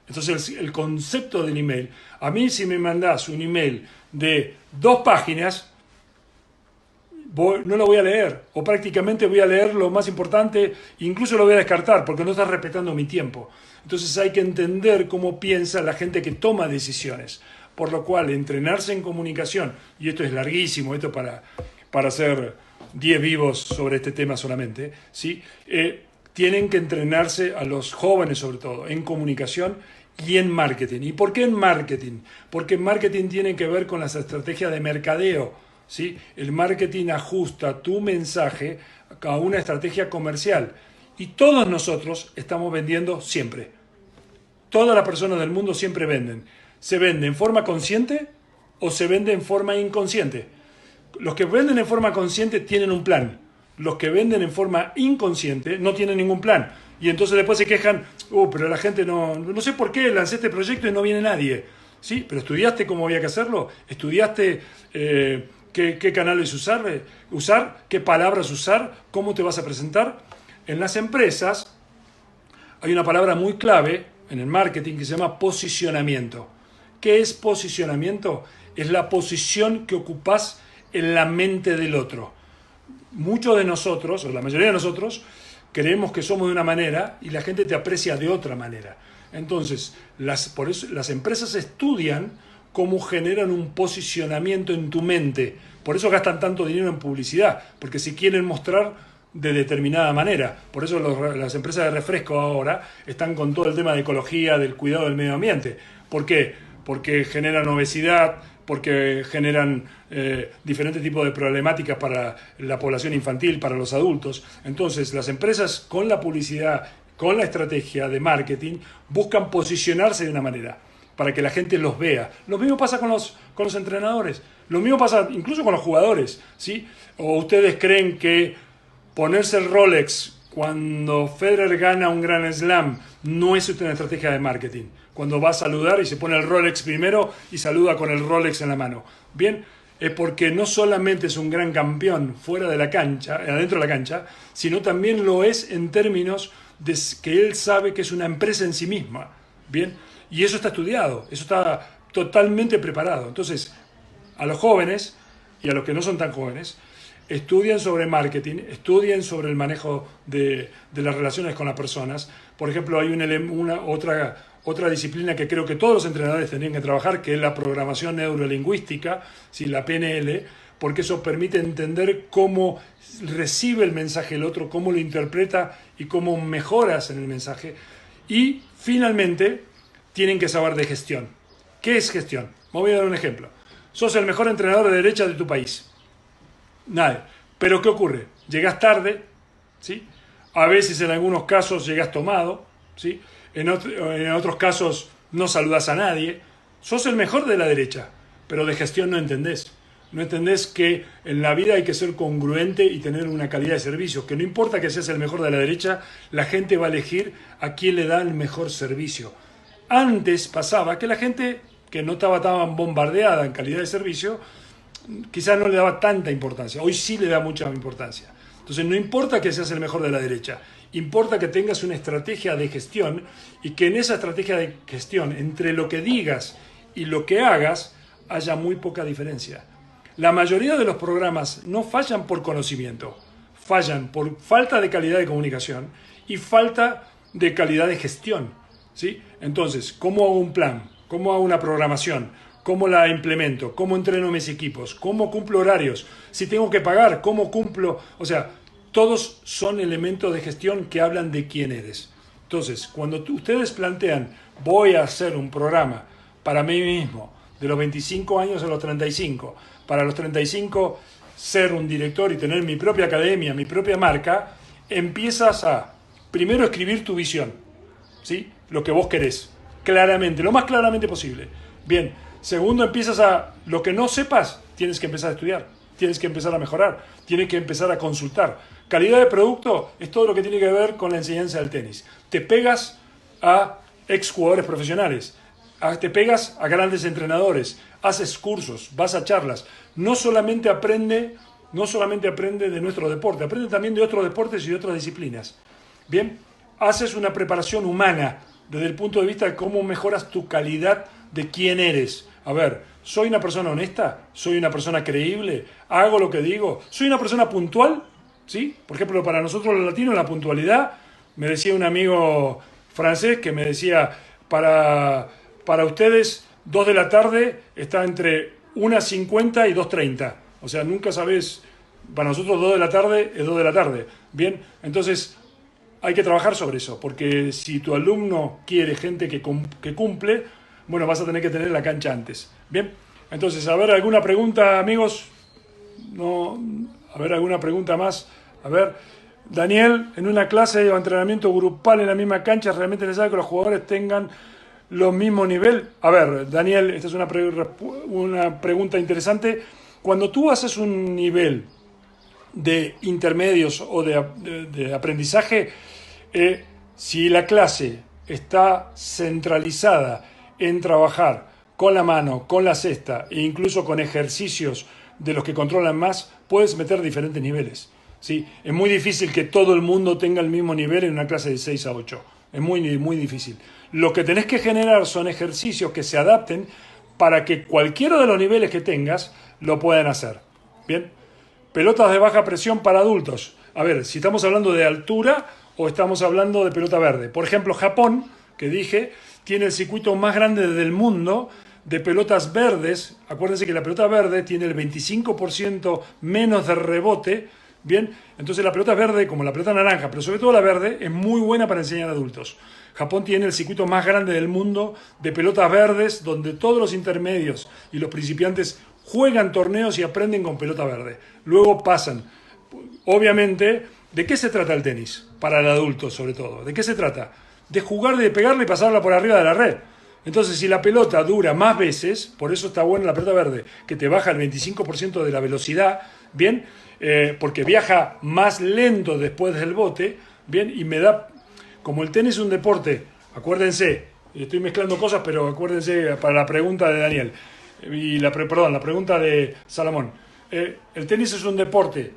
Entonces el concepto del email, a mí si me mandás un email de 2 páginas, no lo voy a leer, o prácticamente voy a leer lo más importante, incluso lo voy a descartar porque no estás respetando mi tiempo. Entonces hay que entender cómo piensa la gente que toma decisiones, por lo cual entrenarse en comunicación, y esto es larguísimo, esto para hacer 10 vivos sobre este tema solamente, ¿sí? Tienen que entrenarse a los jóvenes sobre todo en comunicación y en marketing. ¿Y por qué en marketing? Porque en marketing tiene que ver con las estrategias de mercadeo, ¿sí? El marketing ajusta tu mensaje a una estrategia comercial y todos nosotros estamos vendiendo siempre. Todas las personas del mundo siempre venden. ¿Se vende en forma consciente o se vende en forma inconsciente? Los que venden en forma consciente tienen un plan. Los que venden en forma inconsciente no tienen ningún plan. Y entonces después se quejan, pero la gente no sé por qué lancé este proyecto y no viene nadie. ¿Sí? Pero ¿estudiaste cómo había que hacerlo? ¿Estudiaste qué canales usar? ¿Qué palabras usar? ¿Cómo te vas a presentar? En las empresas hay una palabra muy clave en el marketing que se llama posicionamiento. ¿Qué es posicionamiento? Es la posición que ocupás en la mente del otro. Muchos de nosotros, o la mayoría de nosotros, creemos que somos de una manera y la gente te aprecia de otra manera. Entonces, por eso las empresas estudian cómo generan un posicionamiento en tu mente. Por eso gastan tanto dinero en publicidad, porque si quieren mostrar de determinada manera. Por eso las empresas de refresco ahora están con todo el tema de ecología, del cuidado del medio ambiente. ¿Por qué? Porque generan obesidad, porque generan diferentes tipos de problemáticas para la población infantil, para los adultos. Entonces, las empresas con la publicidad, con la estrategia de marketing, buscan posicionarse de una manera para que la gente los vea. Lo mismo pasa con los entrenadores, lo mismo pasa incluso con los jugadores, ¿sí? ¿O ustedes creen que ponerse el Rolex cuando Federer gana un Grand Slam no es una estrategia de marketing? Cuando va a saludar y se pone el Rolex primero y saluda con el Rolex en la mano. Bien, es porque no solamente es un gran campeón fuera de la cancha, adentro de la cancha, sino también lo es en términos de que él sabe que es una empresa en sí misma. Bien, y eso está estudiado, eso está totalmente preparado. Entonces, a los jóvenes y a los que no son tan jóvenes, estudian sobre marketing, estudian sobre el manejo de las relaciones con las personas. Por ejemplo, hay otra disciplina que creo que todos los entrenadores tendrían que trabajar, que es la programación neurolingüística, ¿sí? La PNL, porque eso permite entender cómo recibe el mensaje el otro, cómo lo interpreta y cómo mejoras en el mensaje. Y finalmente, tienen que saber de gestión. ¿Qué es gestión? Me voy a dar un ejemplo. Sos el mejor entrenador de derecha de tu país. Nada. Pero ¿qué ocurre? Llegas tarde, ¿sí? A veces en algunos casos llegas tomado, ¿sí? En otros casos no saludas a nadie. Sos el mejor de la derecha, pero de gestión no entendés. No entendés que en la vida hay que ser congruente y tener una calidad de servicio. Que no importa que seas el mejor de la derecha, la gente va a elegir a quién le da el mejor servicio. Antes pasaba que la gente que no estaba tan bombardeada en calidad de servicio, quizás no le daba tanta importancia. Hoy sí le da mucha importancia. Entonces no importa que seas el mejor de la derecha, importa que tengas una estrategia de gestión y que en esa estrategia de gestión, entre lo que digas y lo que hagas, haya muy poca diferencia. La mayoría de los programas no fallan por conocimiento, fallan por falta de calidad de comunicación y falta de calidad de gestión, ¿sí? Entonces, ¿cómo hago un plan? ¿Cómo hago una programación? ¿Cómo la implemento? ¿Cómo entreno mis equipos? ¿Cómo cumplo horarios? Si tengo que pagar, ¿cómo cumplo? O sea, todos son elementos de gestión que hablan de quién eres. Entonces, cuando ustedes plantean, voy a hacer un programa para mí mismo, de los 25 años a los 35, para los 35 ser un director y tener mi propia academia, mi propia marca, empiezas a, primero, escribir tu visión, ¿sí? Lo que vos querés, claramente, lo más claramente posible. Bien, segundo, empiezas a, lo que no sepas, tienes que empezar a estudiar, tienes que empezar a mejorar, tienes que empezar a consultar. Calidad de producto es todo lo que tiene que ver con la enseñanza del tenis. Te pegas a exjugadores profesionales, te pegas a grandes entrenadores, haces cursos, vas a charlas. No solamente aprende de nuestro deporte, aprende también de otros deportes y de otras disciplinas. Bien, haces una preparación humana desde el punto de vista de cómo mejoras tu calidad de quién eres. A ver, ¿soy una persona honesta? ¿Soy una persona creíble? ¿Hago lo que digo? ¿Soy una persona puntual? ¿Sí? Por ejemplo, para nosotros los latinos la puntualidad, me decía un amigo francés que me decía, para ustedes 2 de la tarde está entre 1:50 y 2:30. O sea, nunca sabes, para nosotros 2 de la tarde es 2 de la tarde. Bien, entonces hay que trabajar sobre eso, porque si tu alumno quiere gente que cumple, bueno, vas a tener que tener la cancha antes. Bien, entonces, a ver, ¿alguna pregunta, amigos? No, a ver, ¿alguna pregunta más? A ver, Daniel, en una clase o entrenamiento grupal en la misma cancha, ¿realmente es necesario que los jugadores tengan los mismos nivel? A ver, Daniel, esta es una pregunta interesante. Cuando tú haces un nivel de intermedios o de aprendizaje, si la clase está centralizada en trabajar con la mano, con la cesta e incluso con ejercicios de los que controlan más, puedes meter diferentes niveles. ¿Sí? Es muy difícil que todo el mundo tenga el mismo nivel en una clase de 6 a 8. Es muy, muy difícil. Lo que tenés que generar son ejercicios que se adapten para que cualquiera de los niveles que tengas lo puedan hacer. Bien. Pelotas de baja presión para adultos. A ver, si estamos hablando de altura o estamos hablando de pelota verde. Por ejemplo, Japón, que dije, tiene el circuito más grande del mundo de pelotas verdes. Acuérdense que la pelota verde tiene el 25% menos de rebote. Bien, entonces la pelota verde, como la pelota naranja, pero sobre todo la verde, es muy buena para enseñar a adultos. Japón tiene el circuito más grande del mundo de pelotas verdes, donde todos los intermedios y los principiantes juegan torneos y aprenden con pelota verde. Luego pasan. Obviamente, ¿de qué se trata el tenis? Para el adulto, sobre todo. ¿De qué se trata? De jugar, de pegarle y pasarla por arriba de la red. Entonces, si la pelota dura más veces, por eso está buena la pelota verde, que te baja el 25% de la velocidad, ¿bien? Porque viaja más lento después del bote, ¿bien? Y me da, como el tenis es un deporte, acuérdense, estoy mezclando cosas, pero acuérdense para la pregunta de Daniel, y la pregunta de Salomón. El tenis es un deporte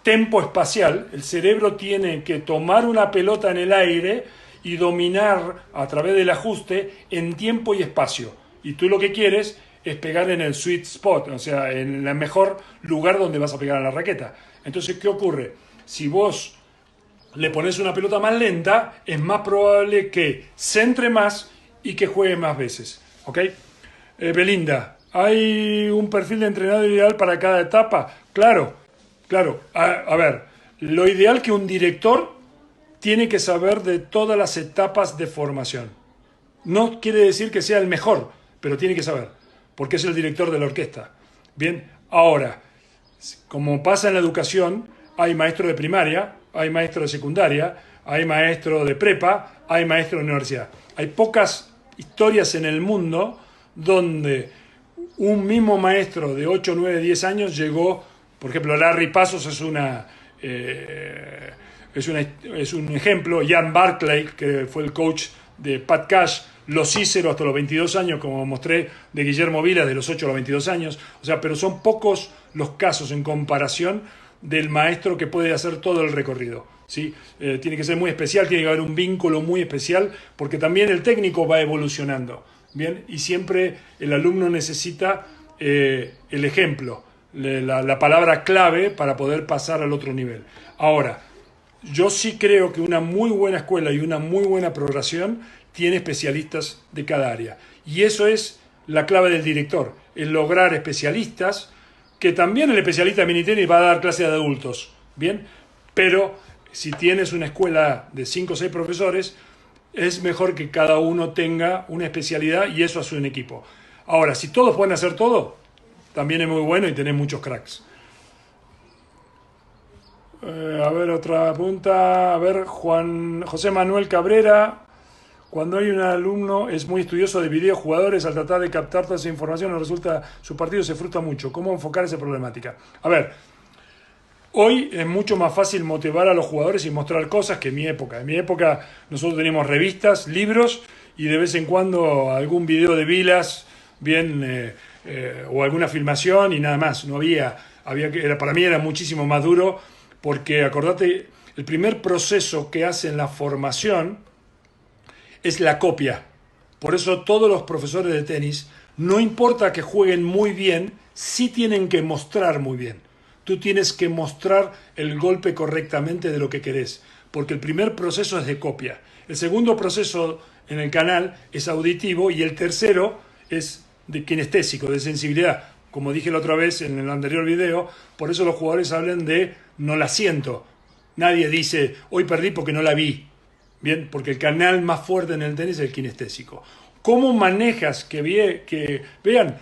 tempo espacial, el cerebro tiene que tomar una pelota en el aire y dominar a través del ajuste en tiempo y espacio. Y tú lo que quieres es pegar en el sweet spot, o sea, en el mejor lugar donde vas a pegar a la raqueta. Entonces, ¿qué ocurre? Si vos le pones una pelota más lenta, es más probable que centre más y que juegue más veces. ¿Ok? Belinda, ¿hay un perfil de entrenador ideal para cada etapa? Claro. A ver, lo ideal que un director tiene que saber de todas las etapas de formación. No quiere decir que sea el mejor, pero tiene que saber, porque es el director de la orquesta. Bien, ahora, como pasa en la educación, hay maestro de primaria, hay maestro de secundaria, hay maestro de prepa, hay maestro de universidad. Hay pocas historias en el mundo donde un mismo maestro de 8, 9, 10 años llegó, por ejemplo, Larry Pasos es un ejemplo, Jan Barclay, que fue el coach de Pat Cash, los Cícero hasta los 22 años, como mostré, de Guillermo Vilas de los 8 a los 22 años, o sea, pero son pocos los casos en comparación del maestro que puede hacer todo el recorrido. ¿Sí? Tiene que ser muy especial, tiene que haber un vínculo muy especial, porque también el técnico va evolucionando, ¿bien? Y siempre el alumno necesita el ejemplo, la palabra clave para poder pasar al otro nivel. Ahora, yo sí creo que una muy buena escuela y una muy buena programación tiene especialistas de cada área. Y eso es la clave del director, es lograr especialistas, que también el especialista de minitenis va a dar clase de adultos, ¿bien? Pero si tienes una escuela de 5 o 6 profesores, es mejor que cada uno tenga una especialidad y eso hace un equipo. Ahora, si todos pueden hacer todo, también es muy bueno y tenés muchos cracks. A ver, otra pregunta. A ver, José Manuel Cabrera. Cuando hay un alumno es muy estudioso de videojugadores, al tratar de captar toda esa información, no resulta, su partido se frustra mucho. ¿Cómo enfocar esa problemática? A ver, hoy es mucho más fácil motivar a los jugadores y mostrar cosas que en mi época. En mi época nosotros teníamos revistas, libros y de vez en cuando algún video de Vilas, bien, o alguna filmación y nada más. No para mí era muchísimo más duro porque acordate, el primer proceso que hace en la formación es la copia. Por eso todos los profesores de tenis No importa que jueguen muy bien, sí tienen que mostrar muy bien. Tú tienes que mostrar el golpe correctamente de lo que querés, porque el primer proceso es de copia. El segundo proceso en el canal es auditivo y el tercero es de kinestésico, de sensibilidad. Como dije la otra vez en el anterior video, por eso los jugadores hablan de no la siento. Nadie dice hoy perdí porque no la vi. Bien, porque el canal más fuerte en el tenis es el kinestésico. ¿Cómo manejas que vean?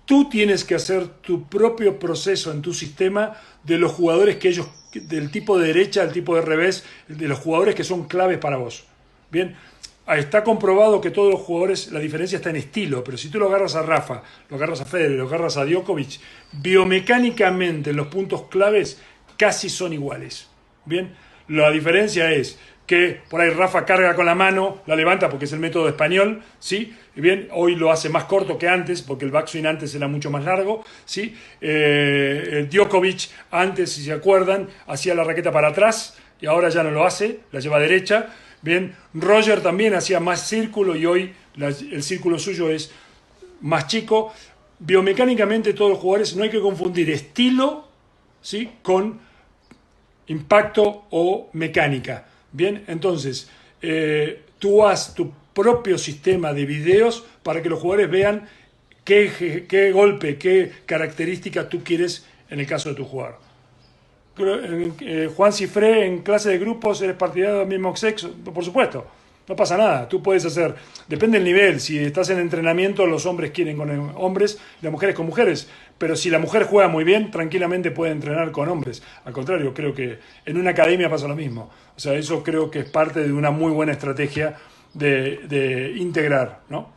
Tú tienes que hacer tu propio proceso en tu sistema de los jugadores que ellos, del tipo de derecha, del tipo de revés, de los jugadores que son claves para vos. Bien, está comprobado que todos los jugadores, la diferencia está en estilo, pero si tú lo agarras a Rafa, lo agarras a Federer, lo agarras a Djokovic, biomecánicamente en los puntos claves casi son iguales. Bien, la diferencia es que por ahí Rafa carga con la mano, la levanta porque es el método español, ¿sí? Bien, hoy lo hace más corto que antes, porque el backswing antes era mucho más largo, ¿sí? Djokovic antes, si se acuerdan, hacía la raqueta para atrás y ahora ya no lo hace, la lleva derecha. Bien, Roger también hacía más círculo y hoy el círculo suyo es más chico. Biomecánicamente todos los jugadores, no hay que confundir estilo, ¿sí?, con impacto o mecánica. Bien, entonces, tú haz tu propio sistema de videos para que los jugadores vean qué golpe, qué característica tú quieres en el caso de tu jugador. Juan Cifré, en clase de grupos, ¿eres partidario del mismo sexo? Por supuesto, no pasa nada. Tú puedes hacer, depende del nivel. Si estás en entrenamiento, los hombres quieren con hombres, las mujeres con mujeres. Pero si la mujer juega muy bien, tranquilamente puede entrenar con hombres. Al contrario, creo que en una academia pasa lo mismo. O sea, eso creo que es parte de una muy buena estrategia de integrar, ¿no?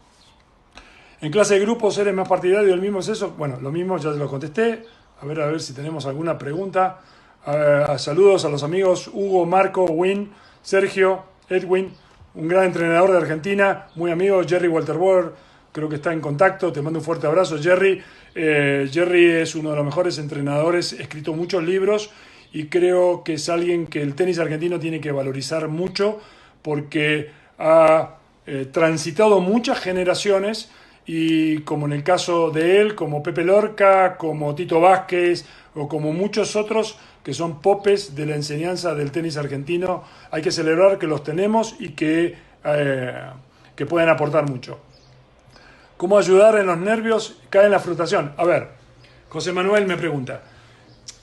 En clase de grupos, ¿eres más partidario del mismo sexo? Bueno, lo mismo, ya te lo contesté. A ver si tenemos alguna pregunta. Saludos a los amigos Hugo, Marco, Win, Sergio, Edwin, un gran entrenador de Argentina, muy amigo, Jerry Walterborg, creo que está en contacto, te mando un fuerte abrazo, Jerry. Jerry es uno de los mejores entrenadores, ha escrito muchos libros y creo que es alguien que el tenis argentino tiene que valorizar mucho porque ha transitado muchas generaciones y como en el caso de él, como Pepe Lorca, como Tito Vázquez o como muchos otros que son popes de la enseñanza del tenis argentino, hay que celebrar que los tenemos y que pueden aportar mucho. ¿Cómo ayudar en los nervios? Cae en la frustración. A ver, José Manuel me pregunta.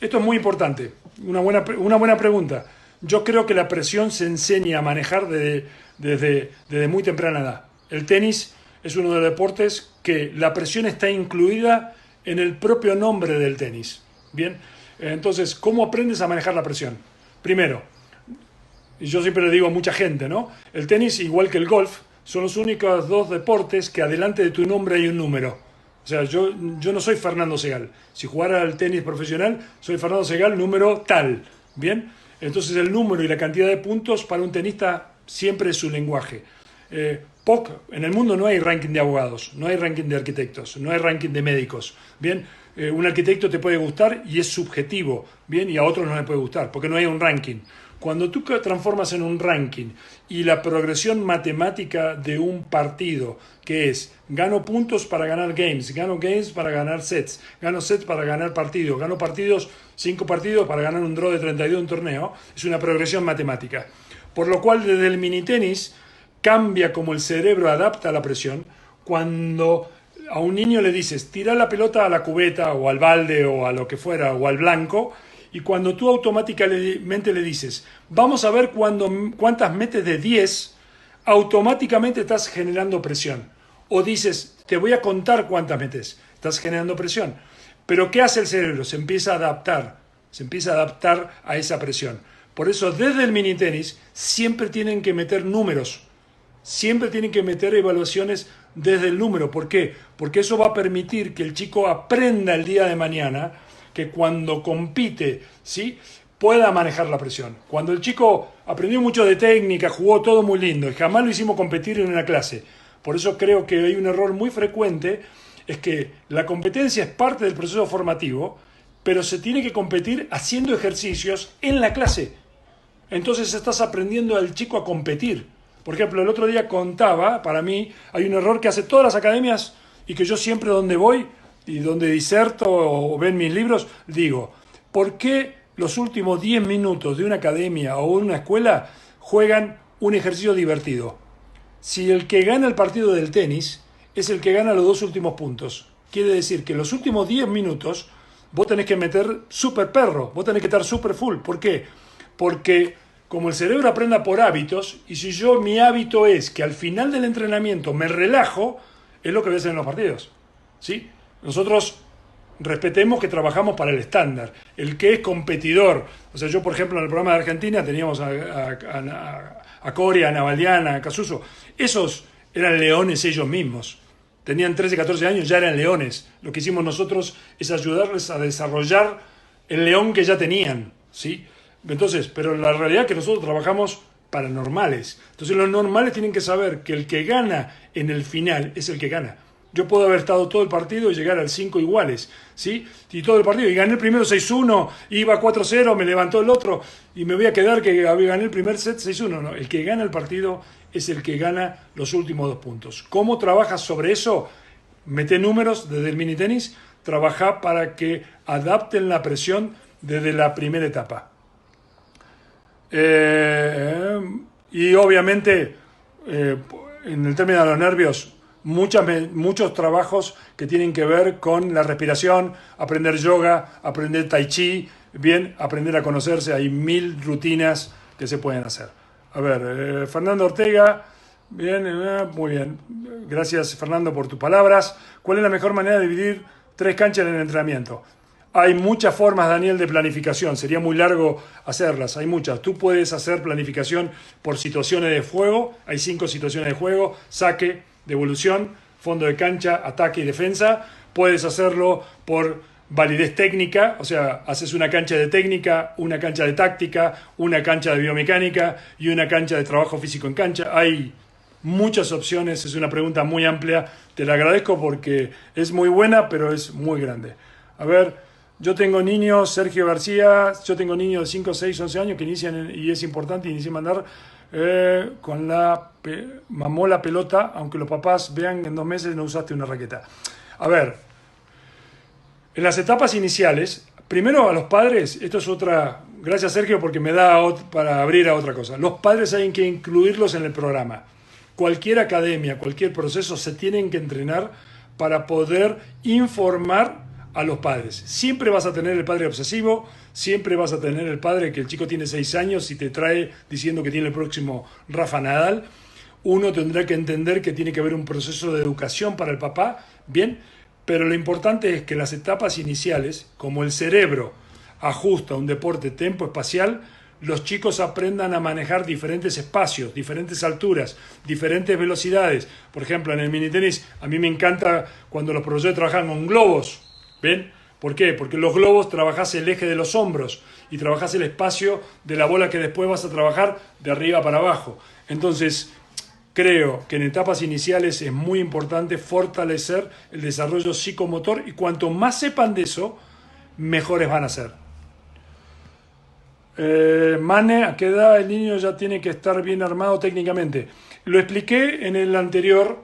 Esto es muy importante, una buena pregunta. Yo creo que la presión se enseña a manejar desde muy temprana edad. El tenis es uno de los deportes que la presión está incluida en el propio nombre del tenis. Bien, entonces, ¿cómo aprendes a manejar la presión? Primero, y yo siempre le digo a mucha gente, ¿no? El tenis, igual que el golf, son los únicos dos deportes que adelante de tu nombre hay un número. O sea, yo no soy Fernando Segal. Si jugara al tenis profesional, soy Fernando Segal, número tal. Bien, entonces el número y la cantidad de puntos para un tenista siempre es su lenguaje. En el mundo no hay ranking de abogados, no hay ranking de arquitectos, no hay ranking de médicos. Bien, un arquitecto te puede gustar y es subjetivo, bien, y a otros no le puede gustar, porque no hay un ranking. Cuando tú transformas en un ranking y la progresión matemática de un partido, que es gano puntos para ganar games, gano games para ganar sets, gano sets para ganar partidos, gano partidos, 5 partidos para ganar un draw de 32 en un torneo, es una progresión matemática. Por lo cual desde el mini tenis cambia como el cerebro adapta a la presión cuando a un niño le dices tira la pelota a la cubeta o al balde o a lo que fuera o al blanco y cuando tú automáticamente le dices vamos a ver cuántas metes de 10, automáticamente estás generando presión. O dices te voy a contar cuántas metes, estás generando presión. Pero ¿qué hace el cerebro? Se empieza a adaptar a esa presión. Por eso desde el mini tenis siempre tienen que meter números. Siempre tienen que meter evaluaciones desde el número. ¿Por qué? Porque eso va a permitir que el chico aprenda el día de mañana que cuando compite, ¿sí?, pueda manejar la presión. Cuando el chico aprendió mucho de técnica, jugó todo muy lindo y jamás lo hicimos competir en una clase. Por eso creo que hay un error muy frecuente, es que la competencia es parte del proceso formativo, pero se tiene que competir haciendo ejercicios en la clase. Entonces estás aprendiendo al chico a competir. Por ejemplo, el otro día contaba, para mí, hay un error que hace todas las academias, y que yo siempre donde voy y donde diserto o ven mis libros, digo, ¿por qué los últimos 10 minutos de una academia o una escuela juegan un ejercicio divertido? Si el que gana el partido del tenis es el que gana los 2 últimos puntos, quiere decir que en los últimos 10 minutos vos tenés que meter super perro, vos tenés que estar super full. ¿Por qué? Porque como el cerebro aprenda por hábitos, y si yo mi hábito es que al final del entrenamiento me relajo, es lo que voy a hacer en los partidos. ¿Sí? Nosotros respetemos que trabajamos para el estándar. El que es competidor, o sea, yo por ejemplo en el programa de Argentina teníamos a Coria, a Navaliana, a Casuso, esos eran leones ellos mismos. Tenían 13, 14 años, ya eran leones. Lo que hicimos nosotros es ayudarles a desarrollar el león que ya tenían, ¿sí? Entonces, pero la realidad es que nosotros trabajamos para normales. Entonces los normales tienen que saber que el que gana en el final es el que gana. Yo puedo haber estado todo el partido y llegar al 5 iguales, ¿sí? Y todo el partido, y gané el primero 6-1, iba 4-0, me levantó el otro, y me voy a quedar que gané el primer set 6-1. No, el que gana el partido es el que gana los últimos 2 puntos. ¿Cómo trabajas sobre eso? Mete números desde el mini tenis, trabaja para que adapten la presión desde la primera etapa. Y obviamente, en el término de los nervios, muchos trabajos que tienen que ver con la respiración, aprender yoga, aprender tai chi, bien, aprender a conocerse. Hay 1000 rutinas que se pueden hacer. A ver, Fernando Ortega, bien, muy bien. Gracias, Fernando, por tus palabras. ¿Cuál es la mejor manera de dividir 3 canchas en el entrenamiento? Hay muchas formas, Daniel, de planificación. Sería muy largo hacerlas. Hay muchas. Tú puedes hacer planificación por situaciones de juego. Hay 5 situaciones de juego. Saque, devolución, fondo de cancha, ataque y defensa. Puedes hacerlo por validez técnica. O sea, haces una cancha de técnica, una cancha de táctica, una cancha de biomecánica y una cancha de trabajo físico en cancha. Hay muchas opciones. Es una pregunta muy amplia. Te la agradezco porque es muy buena, pero es muy grande. A ver... Yo tengo niños, Sergio García, yo tengo niños de 5, 6, 11 años que inician, y es importante, inician a andar con mamó la pelota, aunque los papás vean que en 2 meses no usaste una raqueta. A ver, en las etapas iniciales, primero a los padres, esto es otra, gracias Sergio porque me da para abrir a otra cosa, los padres hay que incluirlos en el programa. Cualquier academia, cualquier proceso se tienen que entrenar para poder informar a los padres. Siempre vas a tener el padre obsesivo, siempre vas a tener el padre que el chico tiene 6 años y te trae diciendo que tiene el próximo Rafa Nadal. Uno tendrá que entender que tiene que haber un proceso de educación para el papá, bien, pero lo importante es que las etapas iniciales, como el cerebro ajusta un deporte tempo espacial, los chicos aprendan a manejar diferentes espacios, diferentes alturas, diferentes velocidades. Por ejemplo, en el mini tenis, a mí me encanta cuando los profesores trabajan con globos. ¿Ven? ¿Por qué? Porque los globos trabajás el eje de los hombros y trabajás el espacio de la bola que después vas a trabajar de arriba para abajo. Entonces, creo que en etapas iniciales es muy importante fortalecer el desarrollo psicomotor y cuanto más sepan de eso, mejores van a ser. Mane, ¿a qué edad el niño ya tiene que estar bien armado técnicamente? Lo expliqué en el anterior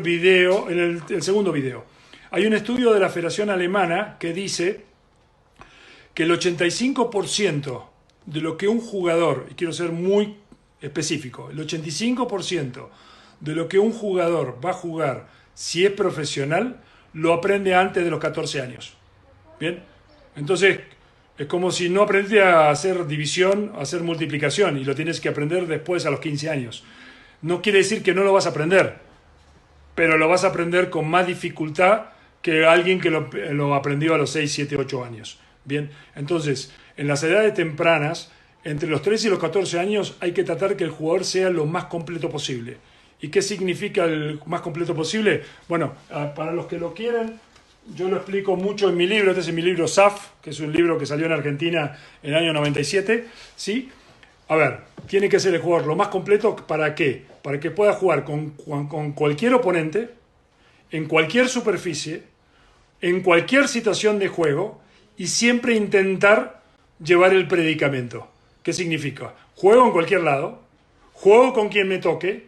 video, en el segundo video. Hay un estudio de la Federación Alemana que dice que el 85% de lo que un jugador, y quiero ser muy específico, el 85% de lo que un jugador va a jugar si es profesional, lo aprende antes de los 14 años. ¿Bien? Entonces, es como si no aprendiste a hacer división, a hacer multiplicación, y lo tienes que aprender después a los 15 años. No quiere decir que no lo vas a aprender, pero lo vas a aprender con más dificultad que alguien que lo aprendió a los 6, 7, 8 años. Bien, entonces, en las edades tempranas, entre los 3 y los 14 años, hay que tratar que el jugador sea lo más completo posible. ¿Y qué significa el más completo posible? Bueno, para los que lo quieren, yo lo explico mucho en mi libro. Este es mi libro SAF, que es un libro que salió en Argentina en el año 97, ¿sí? A ver, tiene que ser el jugador lo más completo, ¿para qué? Para que pueda jugar con cualquier oponente, en cualquier superficie, en cualquier situación de juego y siempre intentar llevar el predicamento. ¿Qué significa? Juego en cualquier lado, juego con quien me toque,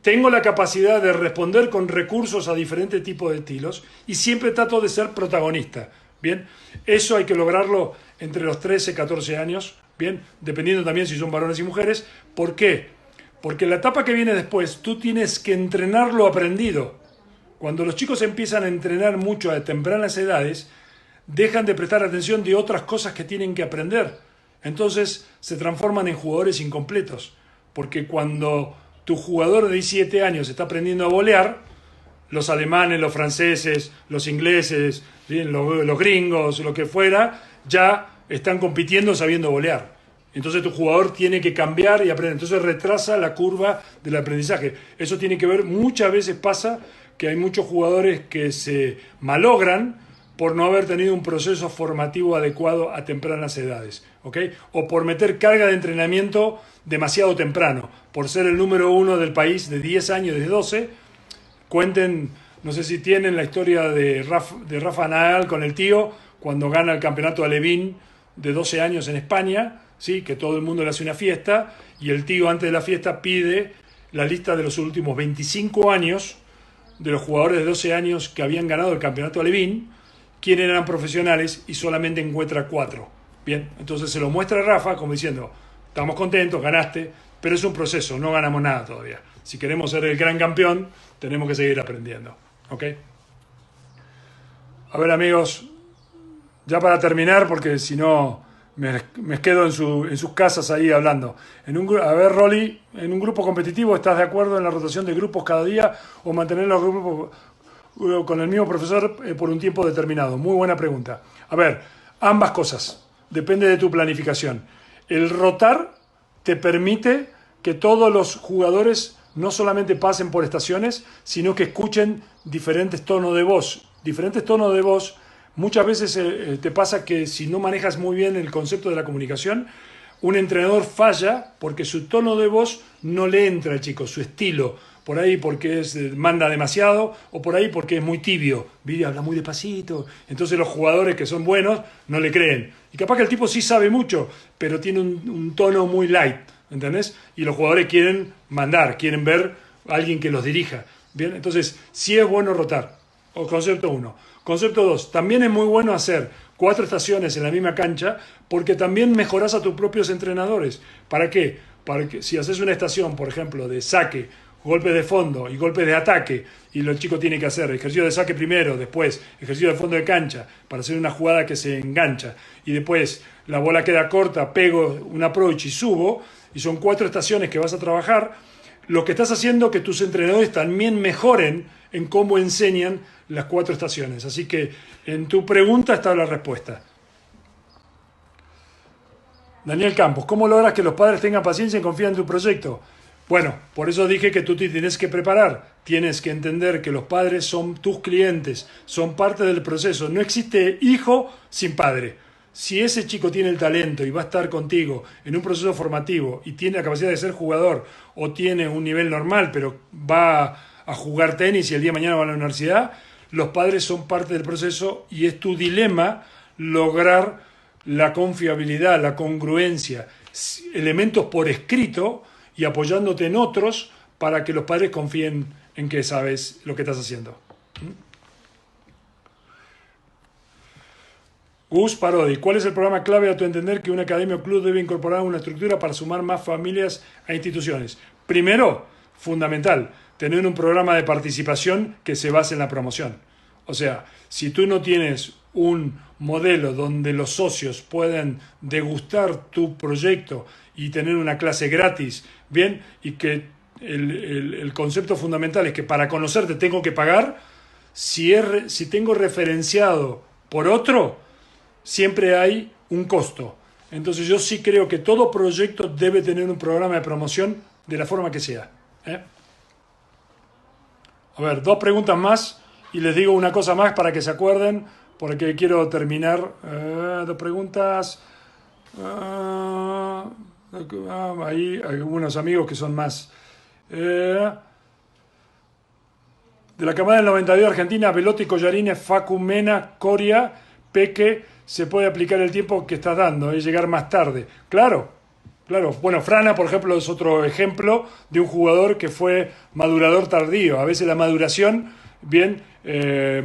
tengo la capacidad de responder con recursos a diferentes tipos de estilos y siempre trato de ser protagonista. Bien, eso hay que lograrlo entre los 13 y 14 años, bien, dependiendo también si son varones y mujeres. ¿Por qué? Porque la etapa que viene después, tú tienes que entrenar lo aprendido. Cuando los chicos empiezan a entrenar mucho a tempranas edades, dejan de prestar atención de otras cosas que tienen que aprender. Entonces se transforman en jugadores incompletos. Porque cuando tu jugador de 17 años está aprendiendo a volear, los alemanes, los franceses, los ingleses, ¿bien? Los gringos, lo que fuera, ya están compitiendo sabiendo volear. Entonces tu jugador tiene que cambiar y aprender. Entonces retrasa la curva del aprendizaje. Eso tiene que ver, muchas veces pasa que hay muchos jugadores que se malogran por no haber tenido un proceso formativo adecuado a tempranas edades, ¿ok? O por meter carga de entrenamiento demasiado temprano, por ser el número uno del país de 10 años, de 12. Cuenten, no sé si tienen la historia de Rafa Nadal con el tío, cuando gana el campeonato alevín de 12 años en España, ¿sí? Que todo el mundo le hace una fiesta, y el tío antes de la fiesta pide la lista de los últimos 25 años de los jugadores de 12 años que habían ganado el campeonato alevín, quiénes eran profesionales, y solamente encuentra 4. Bien, entonces se lo muestra a Rafa como diciendo, estamos contentos, ganaste, pero es un proceso, no ganamos nada todavía. Si queremos ser el gran campeón, tenemos que seguir aprendiendo. ¿Ok? A ver, amigos, ya para terminar, porque si no me quedo en sus casas ahí hablando. A ver, Rolly, ¿en un grupo competitivo estás de acuerdo en la rotación de grupos cada día o mantener los grupos con el mismo profesor por un tiempo determinado? Muy buena pregunta. A ver, ambas cosas. Depende de tu planificación. El rotar te permite que todos los jugadores no solamente pasen por estaciones, sino que escuchen diferentes tonos de voz. Diferentes tonos de voz, muchas veces te pasa que si no manejas muy bien el concepto de la comunicación, un entrenador falla porque su tono de voz no le entra al chico, su estilo. Por ahí porque manda demasiado, o por ahí porque es muy tibio. Vidi habla muy despacito. Entonces los jugadores que son buenos no le creen. Y capaz que el tipo sí sabe mucho, pero tiene un tono muy light, ¿entendés? Y los jugadores quieren mandar, quieren ver a alguien que los dirija. Bien, entonces sí es bueno rotar. O concepto 1. Concepto 2. También es muy bueno hacer 4 estaciones en la misma cancha, porque también mejorás a tus propios entrenadores. ¿Para qué? Para que si haces una estación, por ejemplo, de saque, golpes de fondo y golpes de ataque, y el chico tiene que hacer ejercicio de saque primero, después ejercicio de fondo de cancha para hacer una jugada que se engancha, y después la bola queda corta, pego un approach y subo, y son 4 estaciones que vas a trabajar. Lo que estás haciendo es que tus entrenadores también mejoren en cómo enseñan las 4 estaciones. Así que en tu pregunta está la respuesta. Daniel Campos, ¿cómo logras que los padres tengan paciencia y confíen en tu proyecto? Bueno, por eso dije que tú te tienes que preparar, tienes que entender que los padres son tus clientes, son parte del proceso. No existe hijo sin padre. Si ese chico tiene el talento y va a estar contigo en un proceso formativo y tiene la capacidad de ser jugador o tiene un nivel normal, pero va a jugar tenis y el día de mañana va a la universidad, los padres son parte del proceso y es tu dilema lograr la confiabilidad, la congruencia, elementos por escrito y apoyándote en otros para que los padres confíen en que sabes lo que estás haciendo. Gus Parodi, ¿cuál es el programa clave a tu entender que una academia o club debe incorporar una estructura para sumar más familias a instituciones? Primero, fundamental, tener un programa de participación que se base en la promoción. O sea, si tú no tienes un modelo donde los socios puedan degustar tu proyecto y tener una clase gratis, bien, y que el concepto fundamental es que para conocerte tengo que pagar, si tengo referenciado por otro, siempre hay un costo. Entonces yo sí creo que todo proyecto debe tener un programa de promoción de la forma que sea. A ver, 2 preguntas más y les digo una cosa más para que se acuerden, porque quiero terminar. 2 preguntas. Ahí hay algunos amigos que son más. De la camada del 92 Argentina, Velotti, Collarines, Facu, Mena, Coria, Peque. Se puede aplicar el tiempo que estás dando, es llegar más tarde. Claro, Claro, bueno, Frana, por ejemplo, es otro ejemplo de un jugador que fue madurador tardío. A veces la maduración, bien,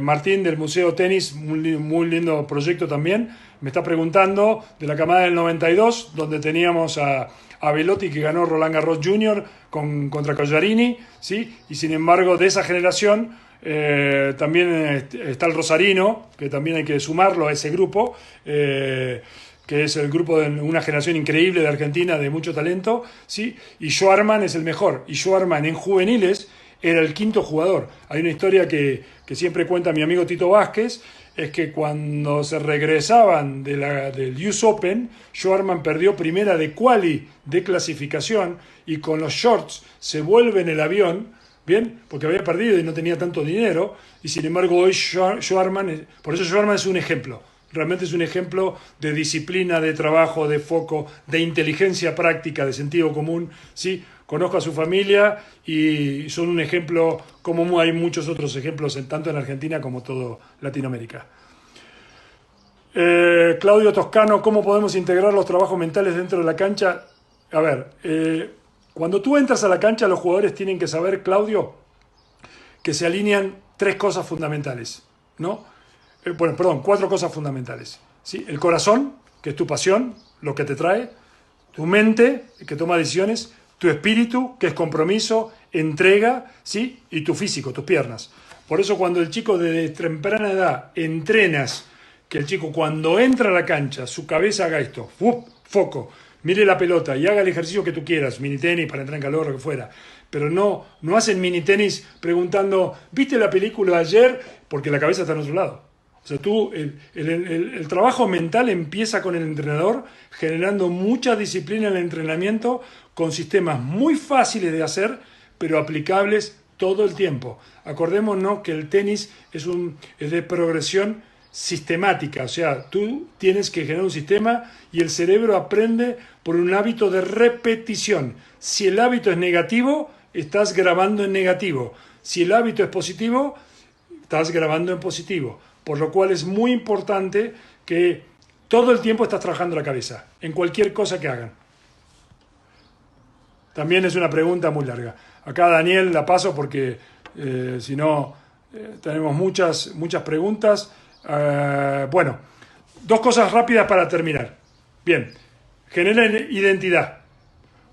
Martín del Museo Tenis, muy lindo proyecto también, me está preguntando de la camada del 92, donde teníamos a Velotti que ganó Roland Garros Jr. Contra Collarini, ¿sí? Y sin embargo, de esa generación también está el Rosarino, que también hay que sumarlo a ese grupo. Que es el grupo de una generación increíble de Argentina de mucho talento, ¿sí? Y Schwarman es el mejor. Y Schwarman en juveniles era el quinto jugador. Hay una historia que siempre cuenta mi amigo Tito Vázquez, es que cuando se regresaban del US Open, Schwarman perdió primera de quali, de clasificación, y con los shorts se vuelve en el avión, ¿bien? Porque había perdido y no tenía tanto dinero, y sin embargo hoy Schwarman, por eso Schwarman es un ejemplo. Realmente es un ejemplo de disciplina, de trabajo, de foco, de inteligencia práctica, de sentido común, ¿sí? Conozco a su familia y son un ejemplo, como hay muchos otros ejemplos, tanto en Argentina como todo Latinoamérica. Claudio Toscano, ¿cómo podemos integrar los trabajos mentales dentro de la cancha? A ver, cuando tú entras a la cancha, los jugadores tienen que saber, Claudio, que se alinean tres cosas fundamentales, ¿no? Bueno, perdón, cuatro cosas fundamentales, ¿sí? El corazón, que es tu pasión, lo que te trae, tu mente, que toma decisiones, tu espíritu, que es compromiso, entrega, ¿sí? Y tu físico, tus piernas. Por eso cuando el chico de temprana edad entrenas, que el chico cuando entra a la cancha, su cabeza haga esto, foco, mire la pelota y haga el ejercicio que tú quieras, mini tenis para entrar en calor, lo que fuera. Pero no hacen mini tenis preguntando, ¿viste la película de ayer? Porque la cabeza está en otro lado. O sea, el trabajo mental empieza con el entrenador generando mucha disciplina en el entrenamiento con sistemas muy fáciles de hacer, pero aplicables todo el tiempo. Acordémonos que el tenis es de progresión sistemática, o sea, tú tienes que generar un sistema y el cerebro aprende por un hábito de repetición. Si el hábito es negativo, estás grabando en negativo. Si el hábito es positivo, estás grabando en positivo. Por lo cual es muy importante que todo el tiempo estás trabajando la cabeza, en cualquier cosa que hagan. También es una pregunta muy larga. Acá Daniel la paso porque si no tenemos muchas preguntas. Bueno, dos cosas rápidas para terminar. Bien, generen identidad.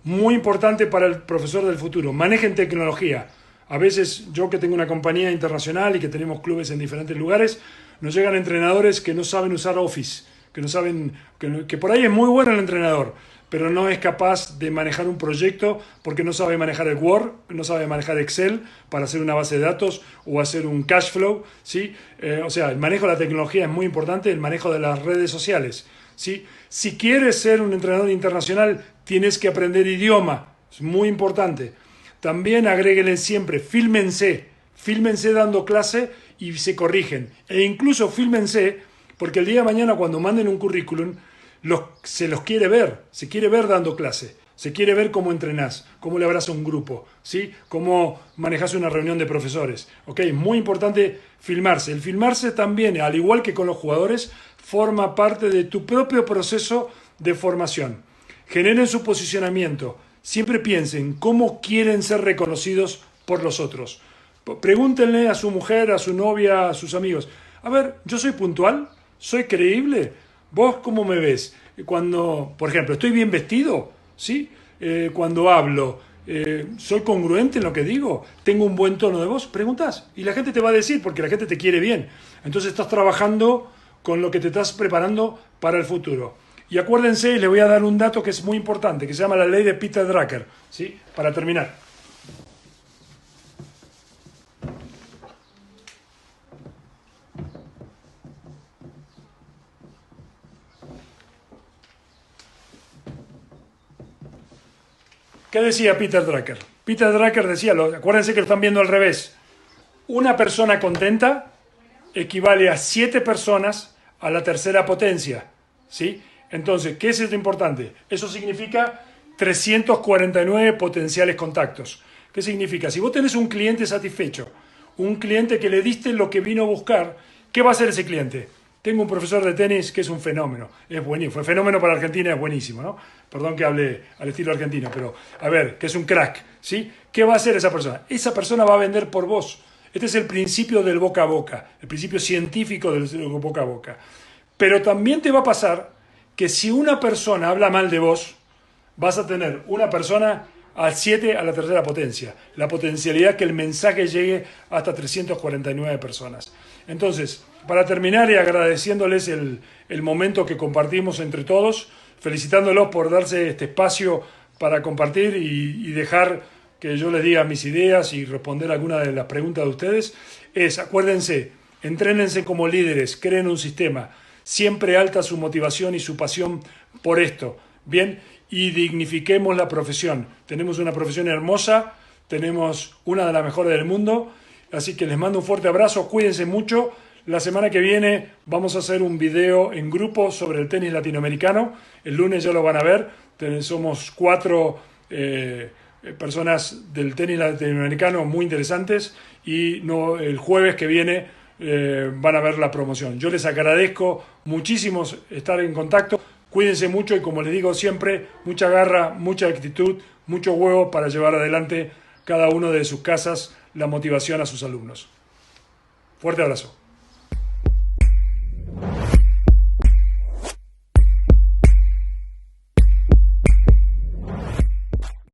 Muy importante para el profesor del futuro. Manejen tecnología. A veces yo que tengo una compañía internacional y que tenemos clubes en diferentes lugares, nos llegan entrenadores que no saben usar Office, que no saben, que por ahí es muy bueno el entrenador, pero no es capaz de manejar un proyecto porque no sabe manejar el Word, no sabe manejar Excel para hacer una base de datos o hacer un cash flow, ¿sí? O sea, el manejo de la tecnología es muy importante, el manejo de las redes sociales, ¿sí? Si quieres ser un entrenador internacional, tienes que aprender idioma, es muy importante. También agréguenle siempre, fílmense dando clase y se corrigen. E incluso fílmense, porque el día de mañana cuando manden un currículum, se quiere ver dando clase, se quiere ver cómo entrenás, cómo le hablas a un grupo, ¿sí? Cómo manejás una reunión de profesores. ¿Ok? Muy importante filmarse. El filmarse también, al igual que con los jugadores, forma parte de tu propio proceso de formación. Generen su posicionamiento. Siempre piensen cómo quieren ser reconocidos por los otros. Pregúntenle a su mujer, a su novia, a sus amigos. A ver, ¿yo soy puntual? ¿Soy creíble? ¿Vos cómo me ves? Cuando, por ejemplo, ¿estoy bien vestido? ¿Sí? Cuando hablo, ¿soy congruente en lo que digo? ¿Tengo un buen tono de voz? Preguntás. Y la gente te va a decir porque la gente te quiere bien. Entonces estás trabajando con lo que te estás preparando para el futuro. Y acuérdense, les voy a dar un dato que es muy importante, que se llama la ley de Peter Drucker, ¿sí? Para terminar. ¿Qué decía Peter Drucker? Peter Drucker decía, acuérdense que lo están viendo al revés, una persona contenta equivale a 7 personas a la tercera potencia, ¿sí? Entonces, ¿qué es lo importante? Eso significa 349 potenciales contactos. ¿Qué significa? Si vos tenés un cliente satisfecho, un cliente que le diste lo que vino a buscar, ¿qué va a hacer ese cliente? Tengo un profesor de tenis que es un fenómeno, es buenísimo, fue fenómeno para Argentina, es buenísimo, ¿no? Perdón que hable al estilo argentino, pero a ver, que es un crack, ¿sí? ¿Qué va a hacer esa persona? Esa persona va a vender por vos. Este es el principio del boca a boca, el principio científico del boca a boca. Pero también te va a pasar que si una persona habla mal de vos, vas a tener una persona al 7 a la tercera potencia. La potencialidad que el mensaje llegue hasta 349 personas. Entonces, para terminar y agradeciéndoles el momento que compartimos entre todos, felicitándolos por darse este espacio para compartir y dejar que yo les diga mis ideas y responder algunas de las preguntas de ustedes, acuérdense, entrénense como líderes, creen un sistema, siempre alta su motivación y su pasión por esto, ¿bien? Y dignifiquemos la profesión. Tenemos una profesión hermosa, tenemos una de las mejores del mundo, así que les mando un fuerte abrazo, cuídense mucho. La semana que viene vamos a hacer un video en grupo sobre el tenis latinoamericano. El lunes ya lo van a ver. Somos 4 personas del tenis latinoamericano muy interesantes y el jueves que viene van a ver la promoción. Yo les agradezco muchísimo estar en contacto. Cuídense mucho y como les digo siempre, mucha garra, mucha actitud, mucho huevo para llevar adelante cada uno de sus casas la motivación a sus alumnos. Fuerte abrazo.